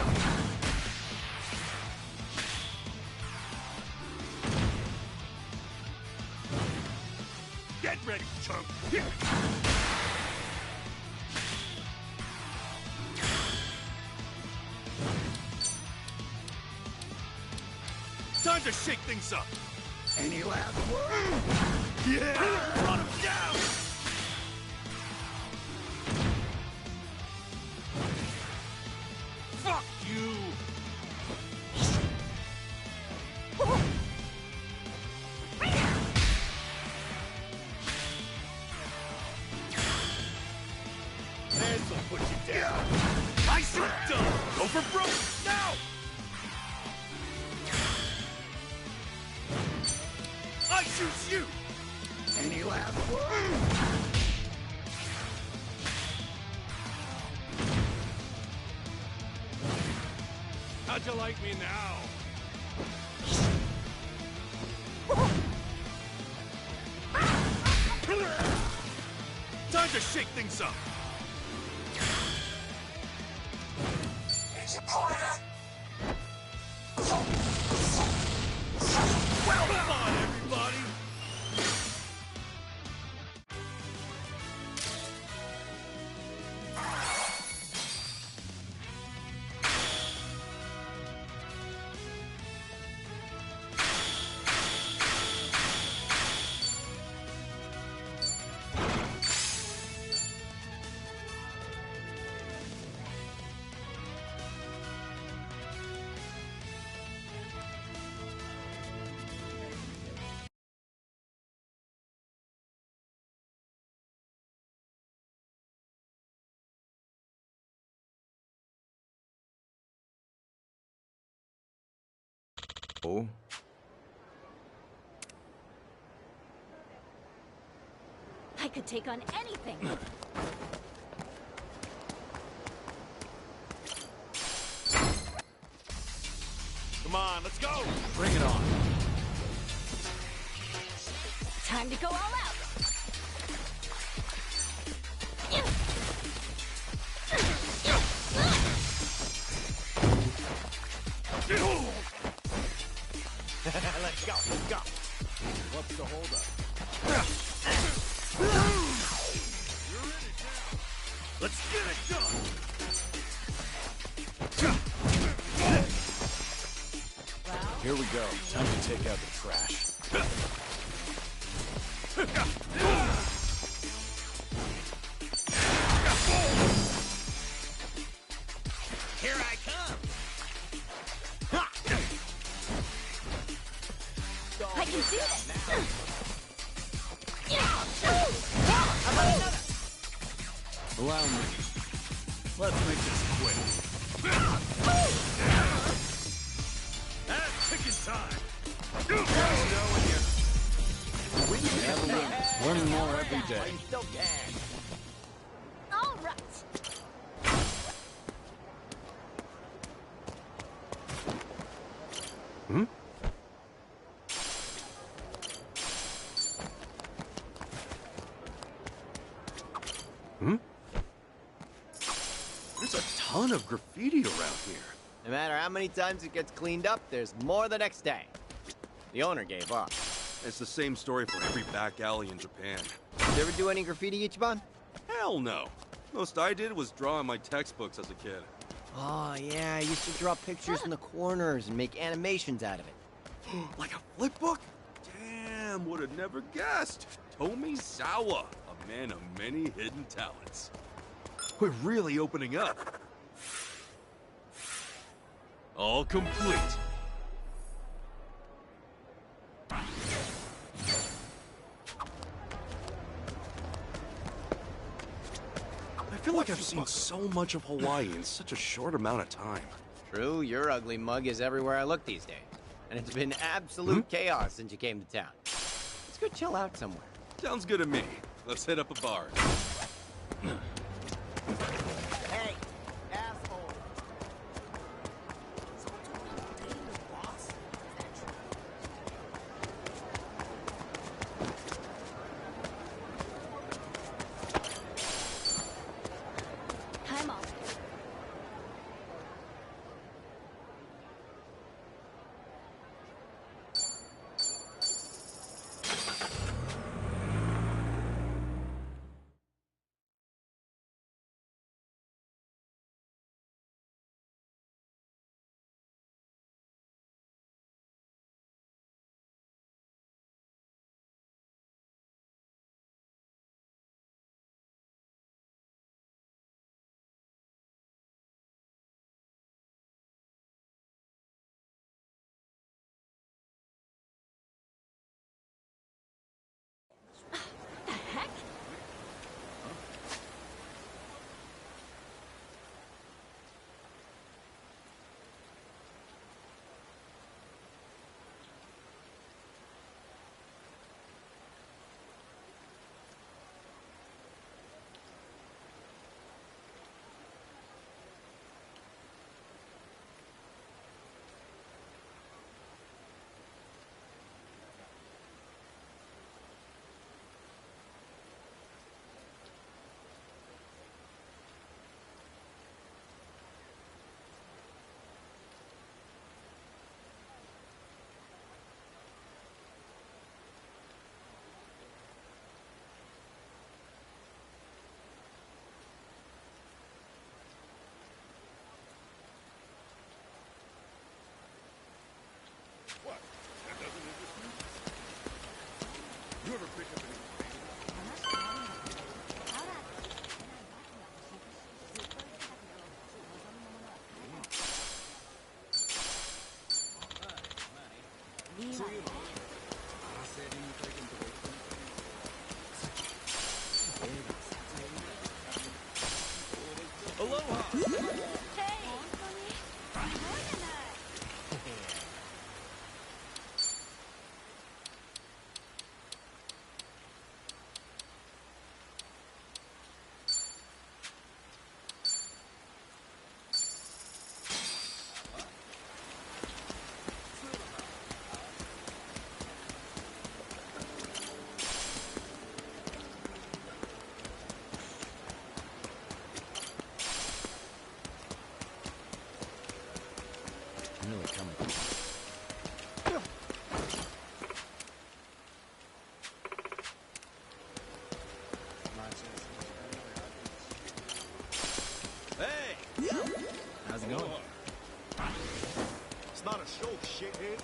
Get ready, chump! Here. Time to shake things up! Any last word? Yeah! Run him down! Fuck you! This'll put you down. I shoot done! Go for broke! Now! I choose you! Any last word? How'd you like me now? Time to shake things up! Well done, everybody! Oh. could take on anything. Come on, let's go! Bring it on. Time to go all out. Let's go, let's go. What's the holdup? Let's get it done! Here we go. Time to take out the trash. Here I come! I can do this. Allow me. Let's make this quick. That's chicken time! Learning more every day. You still can. All right. Hmm? Hmm? There's a ton of graffiti around here. No matter how many times it gets cleaned up, there's more the next day. The owner gave up. It's the same story for every back alley in Japan. Did you ever do any graffiti, Ichiban? Hell no. Most I did was draw in my textbooks as a kid. Oh, yeah, I used to draw pictures in the corners and make animations out of it. Like a flip book? Damn, would have never guessed. Tomizawa, a man of many hidden talents. We're really opening up. All complete. I feel like I've seen so much of Hawaii in such a short amount of time. True, your ugly mug is everywhere I look these days. And it's been absolute chaos since you came to town. Let's go chill out somewhere. Sounds good to me. Let's hit up a bar. Hey, asshole. Time off. What? That doesn't interest me? You ever pick up any... shithead.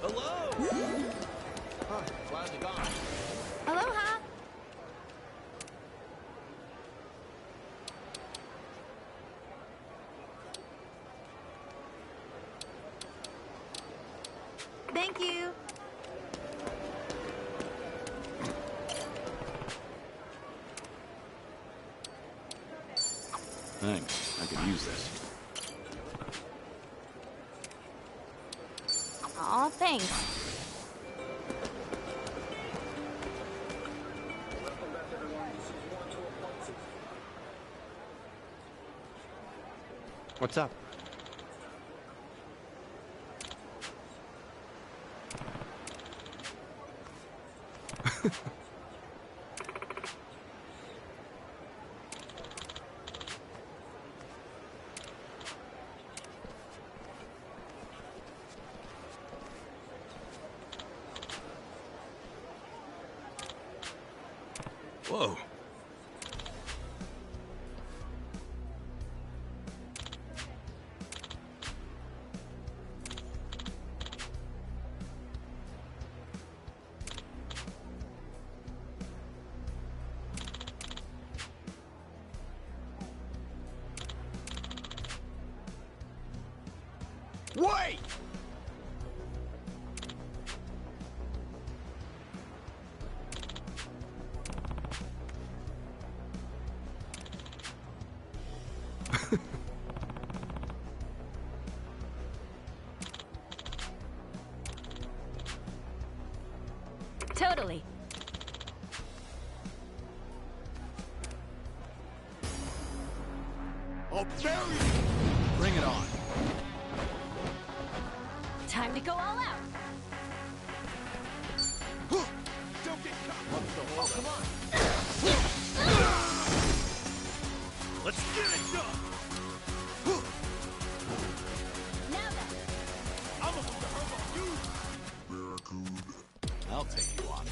Hello! Huh, glad you're gone. Aloha! Thank you. Thanks. I could use this. Aw, thanks. What's up? Whoa. Wait! Totally. I'll bury you! Bring it on. Time to go all out. Don't get caught! What's the hold? Oh, come on! Let's get it done! Now then. I'm gonna put the herb on you! I'll take you on.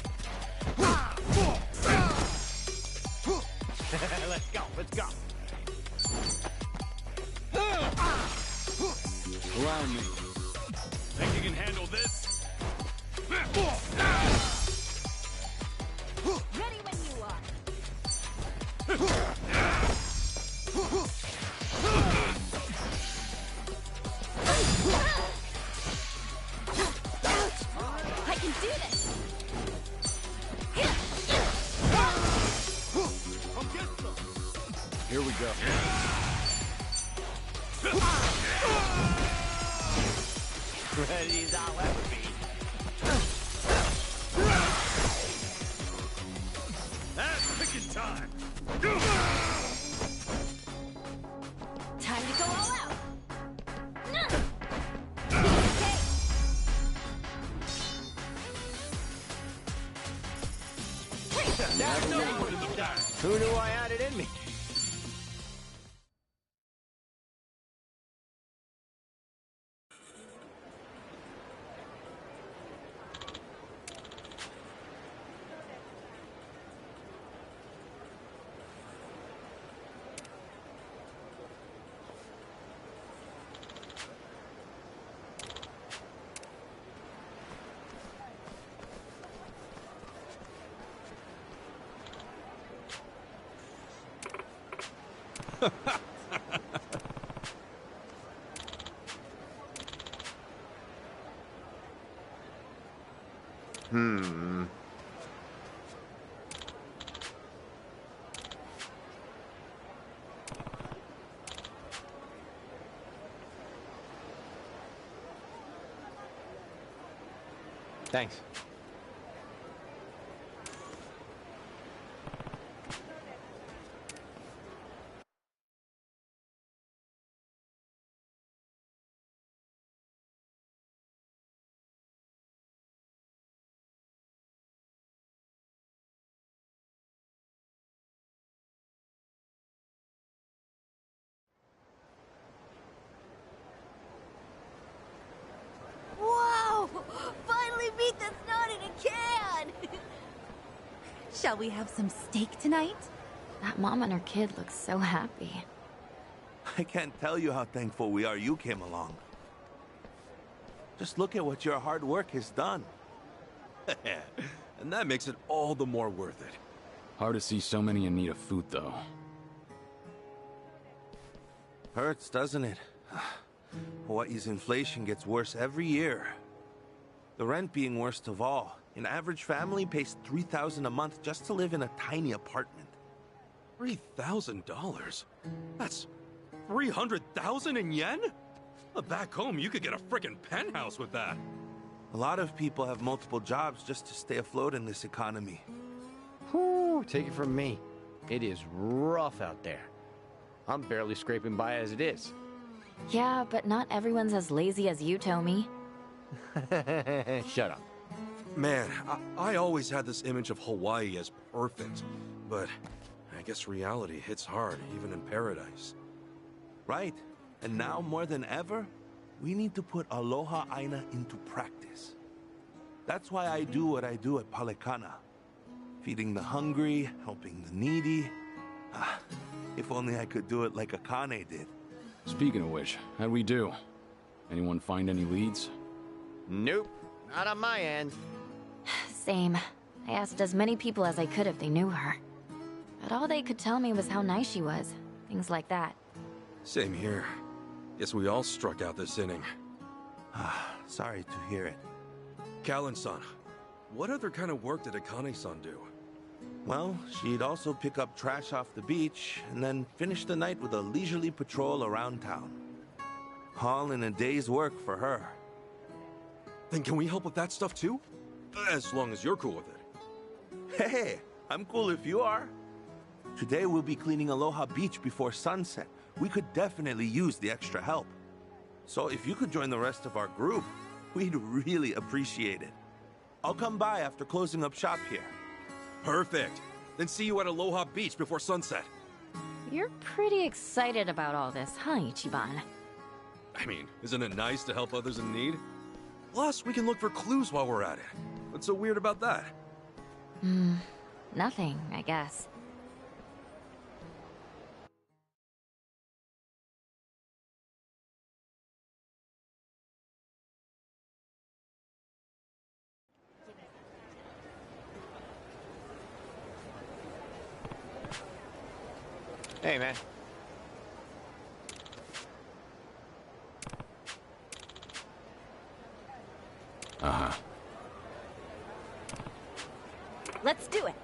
Let's go, let's go. Allow me. Think you can handle this? Ready when you are. I can do this. Here we go. Ready as I'll ever be. That's picking time! Time to go all out. Who knew I had it in me? Thanks. Shall we have some steak tonight? That mom and her kid look so happy. I can't tell you how thankful we are you came along. Just look at what your hard work has done. And that makes it all the more worth it. Hard to see so many in need of food, though. Hurts, doesn't it? Hawaii's inflation gets worse every year. The rent being worst of all. An average family pays $3,000 a month just to live in a tiny apartment. $3,000? That's 300,000 in yen? Back home, you could get a frickin' penthouse with that. A lot of people have multiple jobs just to stay afloat in this economy. Whew, take it from me. It is rough out there. I'm barely scraping by as it is. Yeah, but not everyone's as lazy as you, Tommy. Shut up. Man, I always had this image of Hawaii as perfect, but I guess reality hits hard, even in paradise. Right. And now, more than ever, we need to put Aloha Aina into practice. That's why I do what I do at Palekana. Feeding the hungry, helping the needy. If only I could do it like Akane did. Speaking of which, how'd we do? Anyone find any leads? Nope. Not on my end. Same. I asked as many people as I could if they knew her. But all they could tell me was how nice she was. Things like that. Same here. Guess we all struck out this inning. Sorry to hear it. Callan-san, what other kind of work did Akane-san do? Well, she'd also pick up trash off the beach, and then finish the night with a leisurely patrol around town. All in a day's work for her. Then can we help with that stuff too? As long as you're cool with it. Hey, I'm cool if you are. Today we'll be cleaning Aloha Beach before sunset. We could definitely use the extra help. So if you could join the rest of our group, we'd really appreciate it. I'll come by after closing up shop here. Perfect. Then see you at Aloha Beach before sunset. You're pretty excited about all this, huh, Ichiban? I mean, isn't it nice to help others in need? Plus, we can look for clues while we're at it. What's so weird about that? Nothing, I guess. Hey, man. Uh-huh. Let's do it.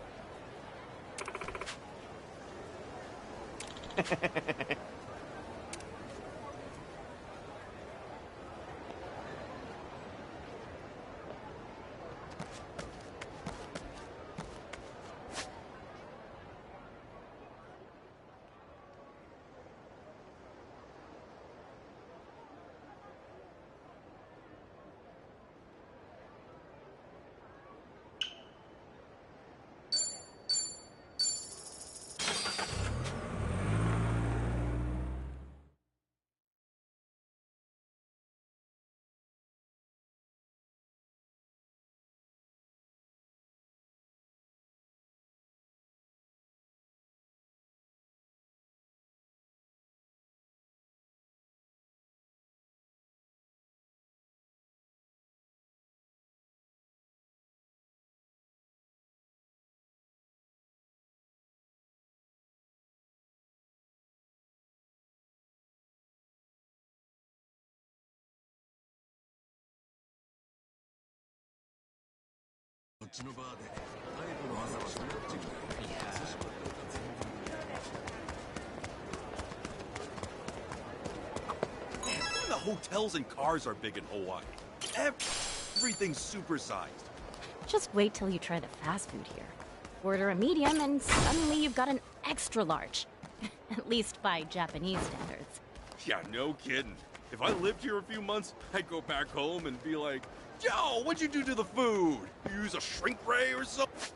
Even the hotels and cars are big in Hawaii. Everything's supersized. Just wait till you try the fast food here. Order a medium and suddenly you've got an extra large. At least by Japanese standards. Yeah, no kidding. If I lived here a few months, I'd go back home and be like, yo, what'd you do to the food? You use a shrink ray or something?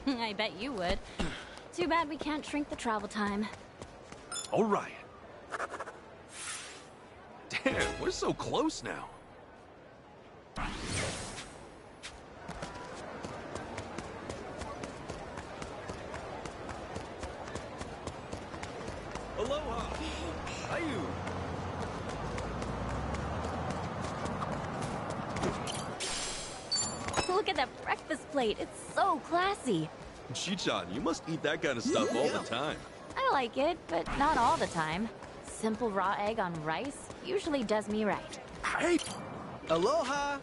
I bet you would. Too bad we can't shrink the travel time. All right. Damn, we're so close now. Aloha! How you? Look at that breakfast plate. It's so classy. Chichan, you must eat that kind of stuff all the time. I like it, but not all the time. Simple raw egg on rice usually does me right. Hey! Aloha!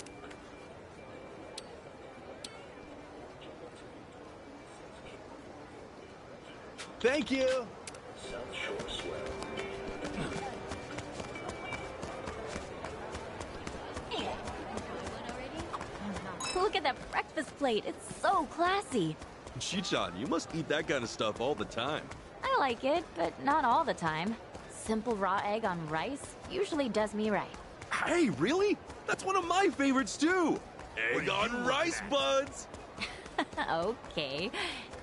Thank you! Look at that breakfast plate. It's so classy. Chichan, you must eat that kind of stuff all the time. I like it, but not all the time. Simple raw egg on rice usually does me right. Hey, really? That's one of my favorites too! Egg on rice buds! Okay.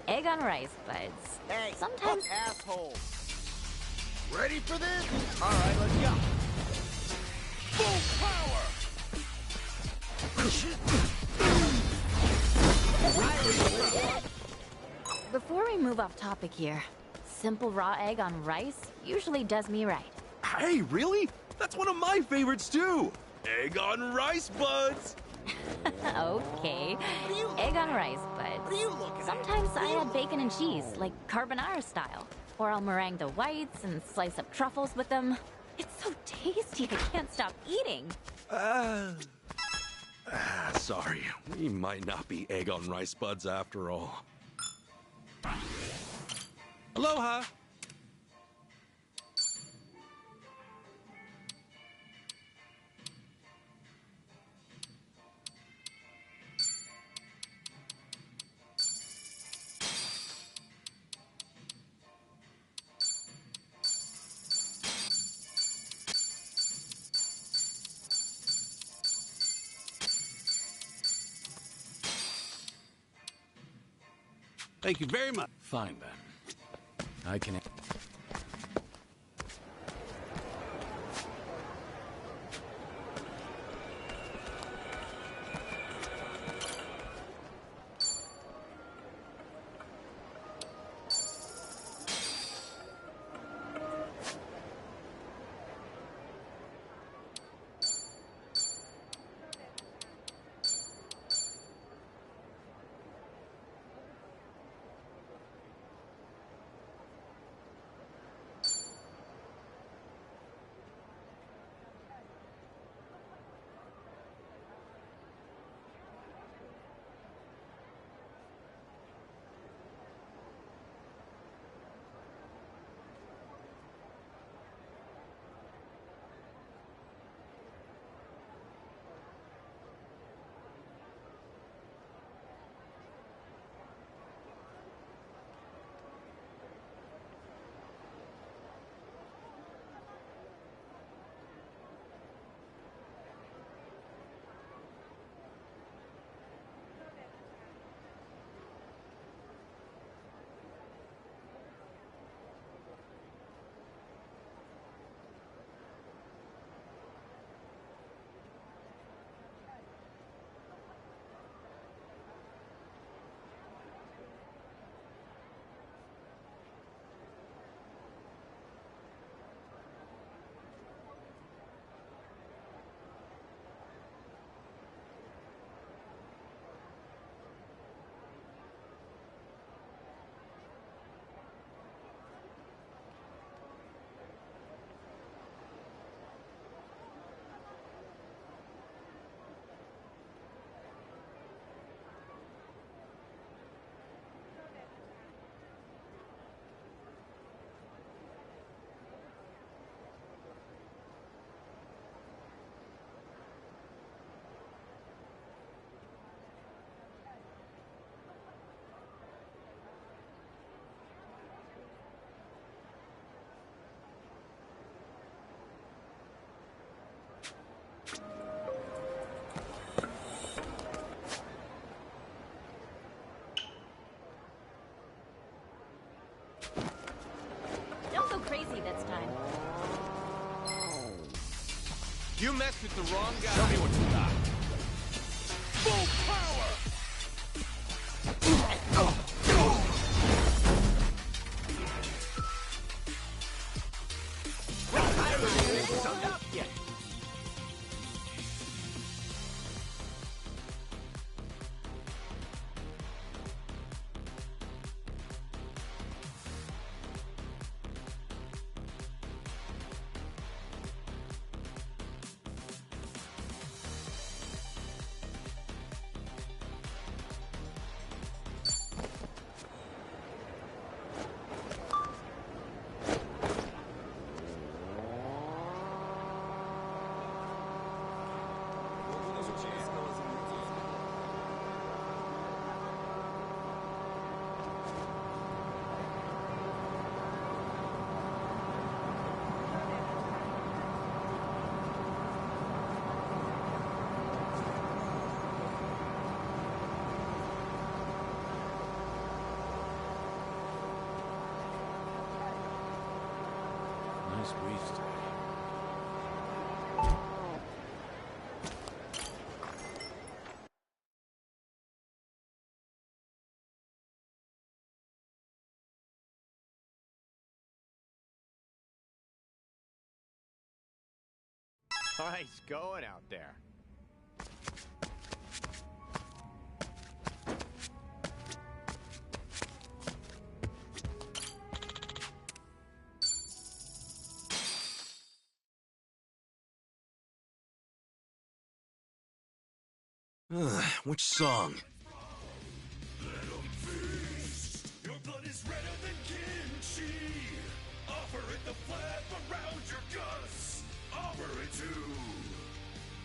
Egg on rice buds. Hey, sometimes asshole. Ready for this? All right, let's go. Full power. Before we move off topic here, simple raw egg on rice usually does me right. Hey, really? That's one of my favorites too! Egg on rice buds! Okay. Egg on rice buds. Sometimes I add bacon and cheese, like carbonara style. Or I'll meringue the whites and slice up truffles with them. It's so tasty, I can't stop eating. Sorry. We might not be egg on rice buds after all. Aloha! Thank you very much. Fine then. I can... with the wrong guy. Tell me what you got. Full power! Stop yet. Nice breeze today. Nice going out there. Which song? Your blood is redder than kimchi. Offer it the flap around your guts. Offer it to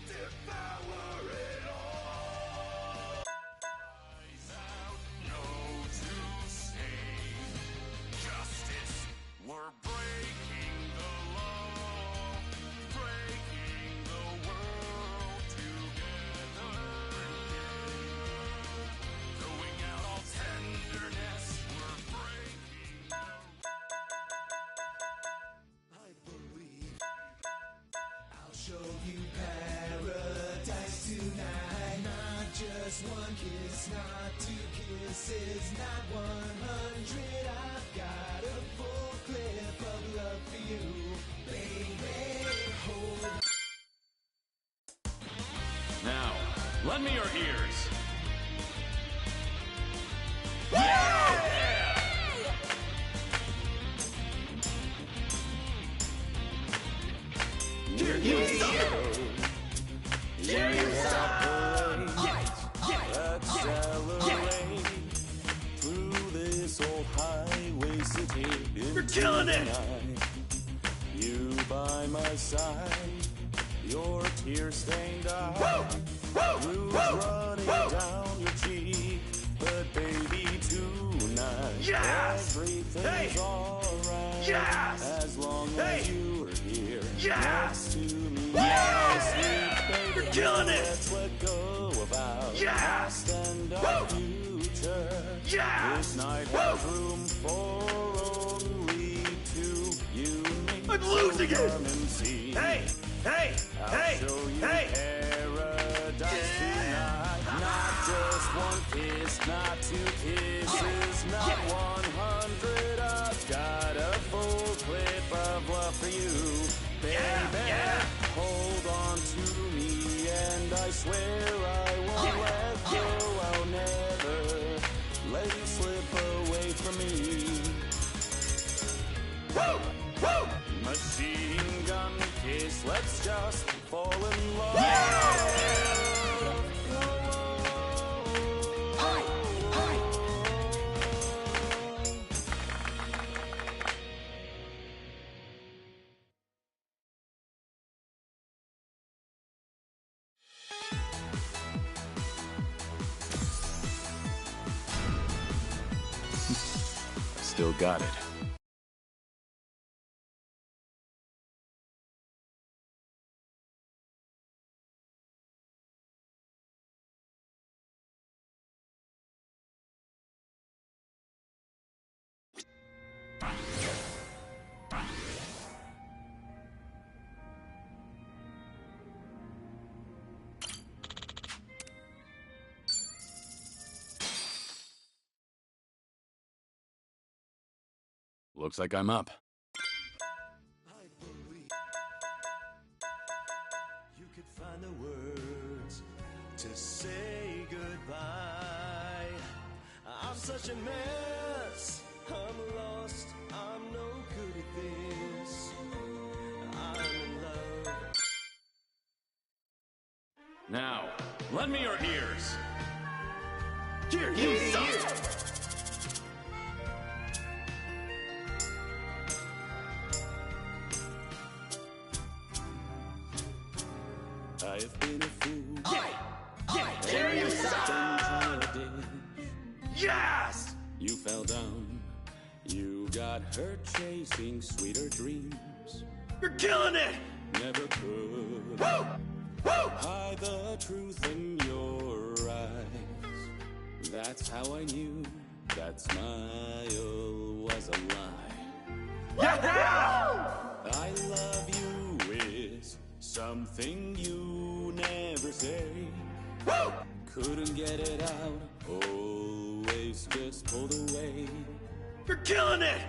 devour it all. Eyes out, no to say. Justice, we're breaking the law. Breaking the world together. Throwing out all tenderness, we're breaking the... I believe I'll show you paradise tonight. Not just one kiss, not two kisses, not 100. I've got a full clip of love for you, baby. Hold. Now, lend me your ears. Accelerate through this old highway city. You're killing it! You by my side, your tear-stained eyes, blues running down your cheek. But baby, tonight everything's alright. As long as you're here next to me. Sweet baby, You're killing it! let's let go of our past and our future. This night has room for only two. You need I'm losing it! come and see. I'll show you paradise tonight. Not just one kiss, not two kisses, not 100. I've got a full clip of love for you, baby. Hold on to me, and I swear I won't let go. I'll never let you slip away from me. Machine gun kiss, let's just fall in love. Still got it. Looks like I'm up. I believe you could find the words to say goodbye. I'm such a mess. I'm lost. I'm no good at this. I'm in love. Now, lend me your ears. Here, you suck. I've been a fool. Here you suck. Yes! You fell down. You got hurt chasing sweeter dreams. You're killing it! Never could Woo! Woo! hide the truth in your eyes. That's how I knew that smile was a lie. Yeah! I love you is something you never say. Woo! Couldn't get it out, always just pulled away. You're killing it!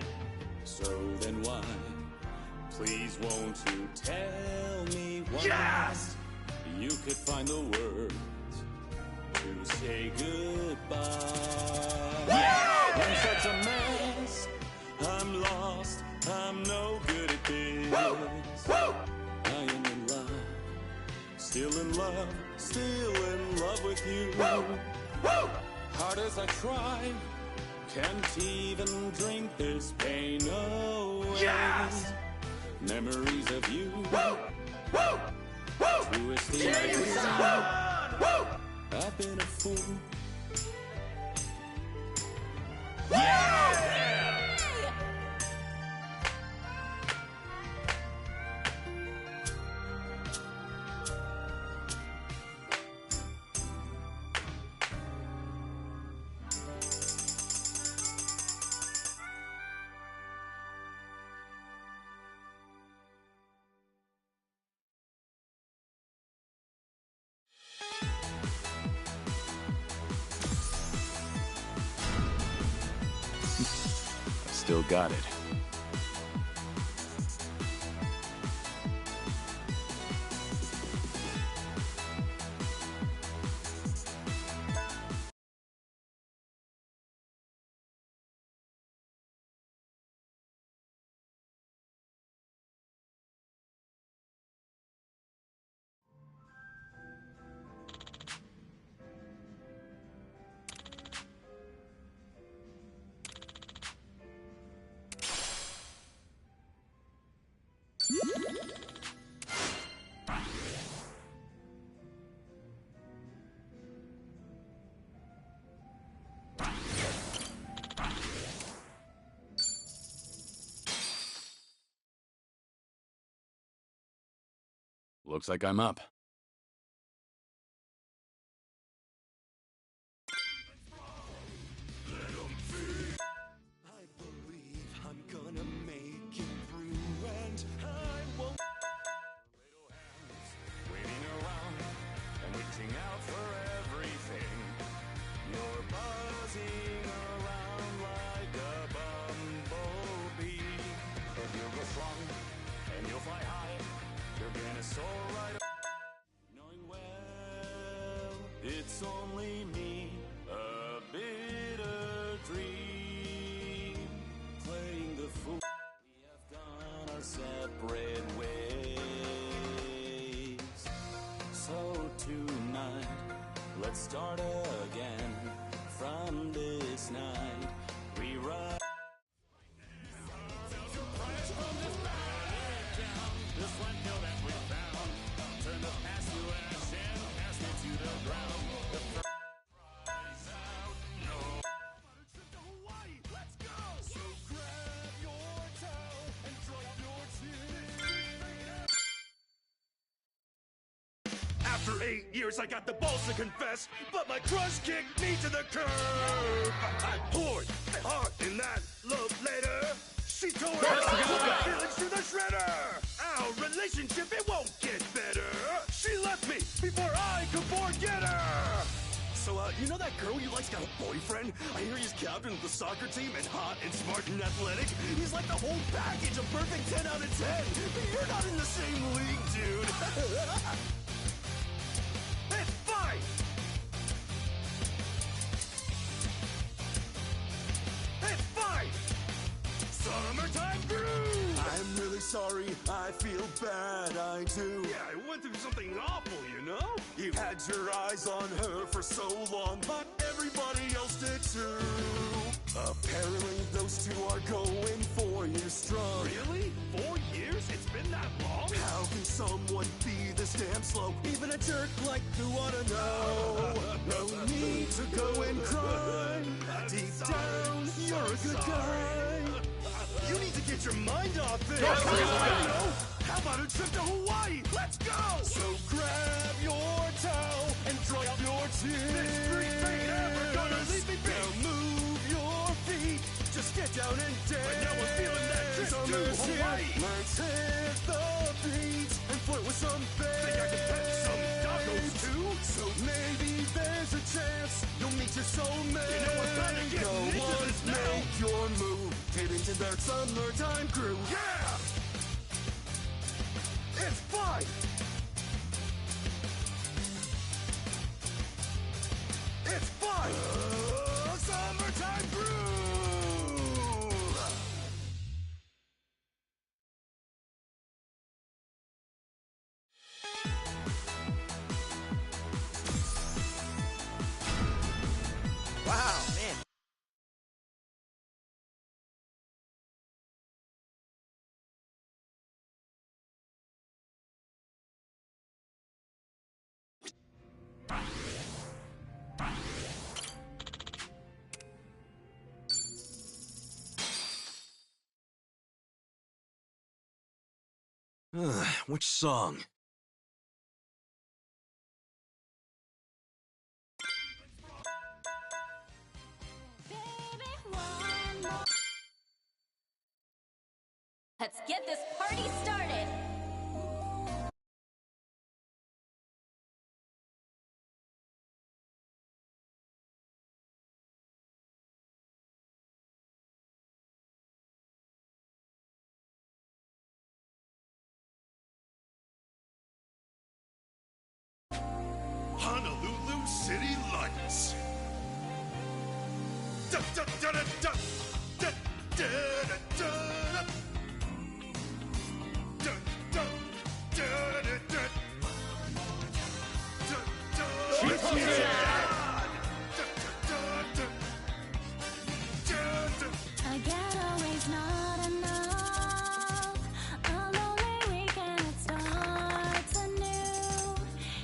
So then why, please won't you tell me why? Yes! You could find the words to say goodbye. I'm such a mess, I'm lost, I'm no good at this. Woo! I am in love, still in love, still in love with you. Woo! Hard as I try, can't even drink this pain away. Yes! Memories of you, Woo! Woo! Woo! twisting Here my you dreams. suck! Woo! I've been a fool. Still got it. Looks like I'm up. I believe I'm gonna make it through, and I won't. Little hands waiting around and reaching out for everything. You're buzzing around like a bumblebee, but you'll go strong and you'll fly high. You're gonna soar right up, knowing well it's only me, a bitter dream, playing the fool. We have gone our separate ways. So tonight, let's start again from this night. Rewrite. This one hill that we found, turn the past to ash and cast it to the ground. The prize out, no. Trip to Hawaii, let's go! So grab your towel and drop your tears. After 8 years, I got the balls to confess, but my crush kicked me to the curb. I poured heart in that love letter. She tore her feelings to the shredder. Our relationship, it won't get better. She left me before I could forget her. So, you know that girl you like's got a boyfriend? I hear he's captain of the soccer team and hot and smart and athletic. He's like the whole package, a perfect 10 out of 10. You're not in the same league, dude. It's fine! It's fine! Summertime groove! I'm really sorry, I feel bad, I do. Yeah, I went through something awful, you know? You had your eyes on her for so long, but everybody else did too. Apparently those two are going 4 years strong. Really? 4 years? It's been that long? How can someone be this damn slow? Even a jerk like you wanna know. No need to go and cry. Deep down, you're a good guy. You need to get your mind off this. I don't know. How about a trip to Hawaii? Let's go! So grab your towel and dry up your tears. This street ain't ever gonna leave me be. Now move your feet. Just get down and dance. Right now I'm feeling that trip to Hawaii. Let's hit the beach and flirt with some babes. Think I can pet some doggos too? So maybe there's a chance you'll meet your soulmate. You know I'm gonna get into this now. Make your move. Get into that summertime crew. Yeah! It's fine! It's fine! Summertime groove! Wow, man. Which song? Let's get this party started! Honolulu City Lights. Da da da da da da da da da da. Da da da da da. A getaway's not enough. A lonely weekend, it starts anew.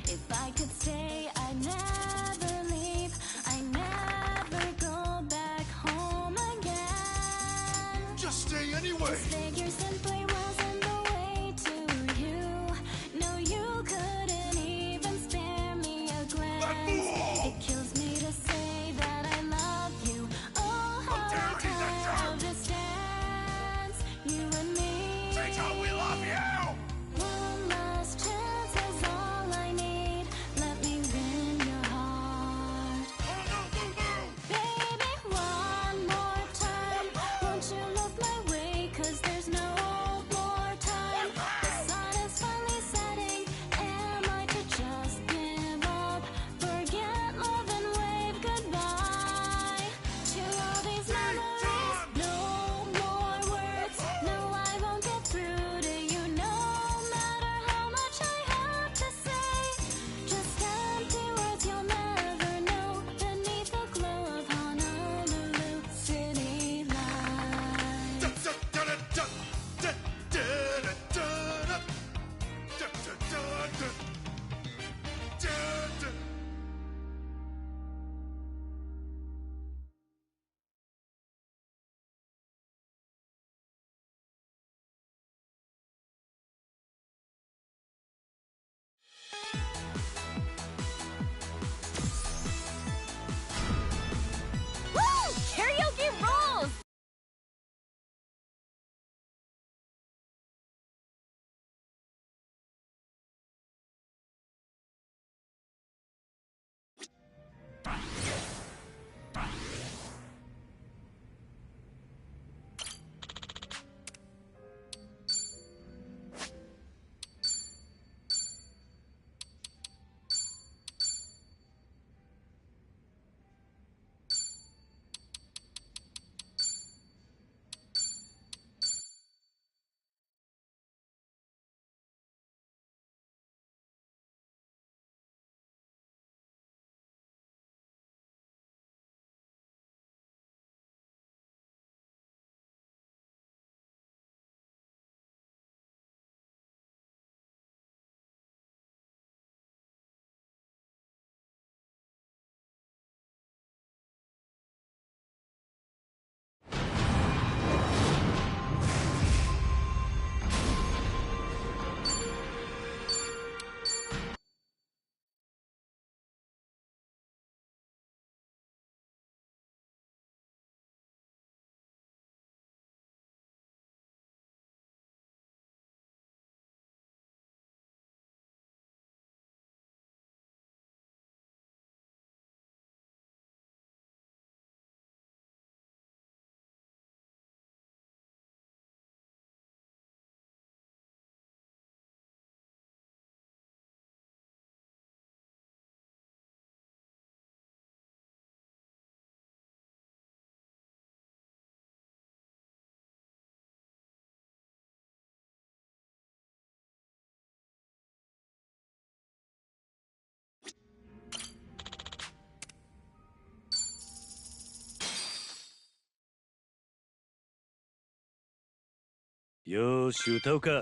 If I could stay, I'd never leave. I'd never go back home again. Just stay anyway. This figure simply wasn't the way to you. No, you couldn't even spare me a glance. It kills me to say that I love you. Oh, how I distance you and me. Say how we love you. One last chance is all I need. Let me win your heart. Baby, one more time. Won't you look my way? 'Cause there's よーし歌うか。ク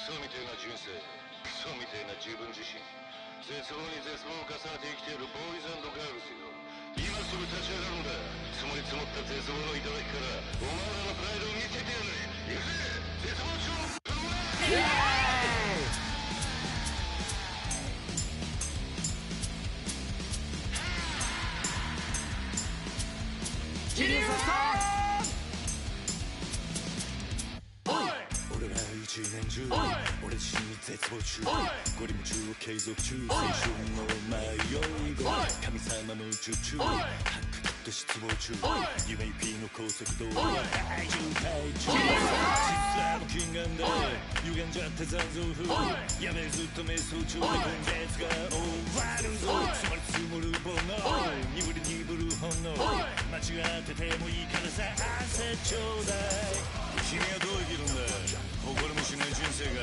ソみてえな人生、クソみてえな自分自身、絶望に絶望を重ねて生きているボーイズ&ガールズよ。今すぐ立ち上がるんだ。積もり積もった絶望の頂からお前らのプライドを見せてやれ。行くぜ、絶望症。俺ら一年中俺自身に絶望中、ゴリ夢中を継続中、青春の迷い子、神様夢中中、白だって失望中、夢行きの高速道路は大渋滞中、実はも禁断で歪んじゃって残像風、やべえずっと瞑想中で今月が終わるぞ。積もり積もる煩悩、鈍り鈍る本能、間違っててもいいからさ汗ちょうだい。君はどう生きるんだ。誇りもしない人生が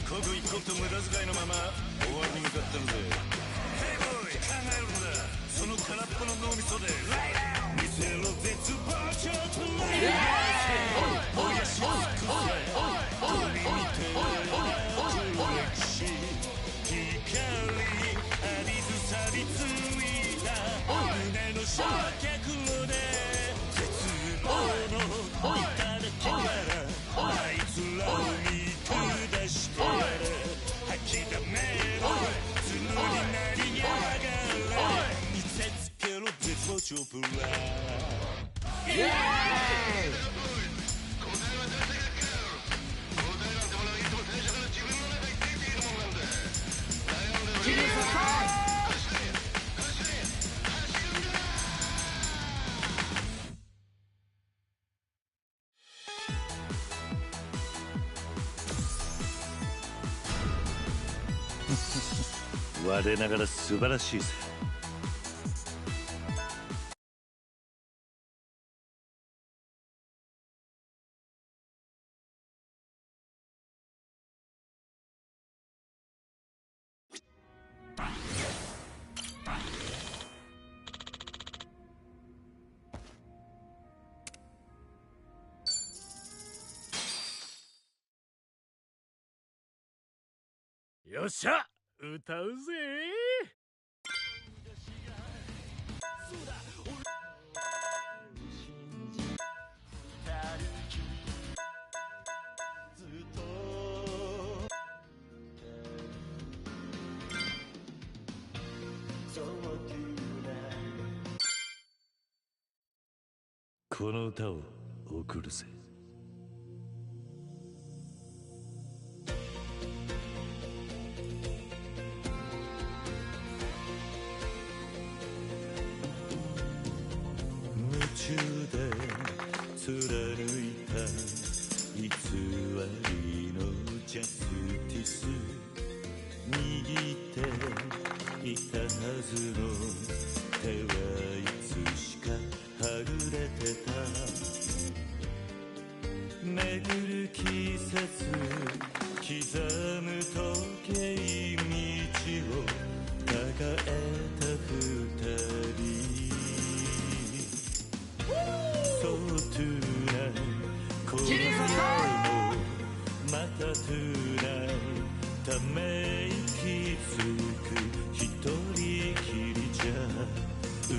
刻一刻と無駄遣いのまま終わりに向かってるぜ。ヘイボーイ考えるんだ、その空っぽの脳みそで見せろ絶望ちょっと燃やし尽くせ鳥みてえな歴史、光浴びず錆びついた胸の焼却炉で絶望の頂からあいつらを見下してやれ。吐きだめろつむりなりやがれ、見せつけろ絶望チョプラー。イエーイ。我ながら素晴らしいぜ。よっしゃ歌うぜ。この歌を送るぜ。夢中で貫いた偽りのジャスティス、握っていたはずの手はいつしかはぐれてた。巡る季節刻む時計道を抱えた二人、そうトゥーナイ今夜もまたトゥーナイため息つく一人きりじゃ上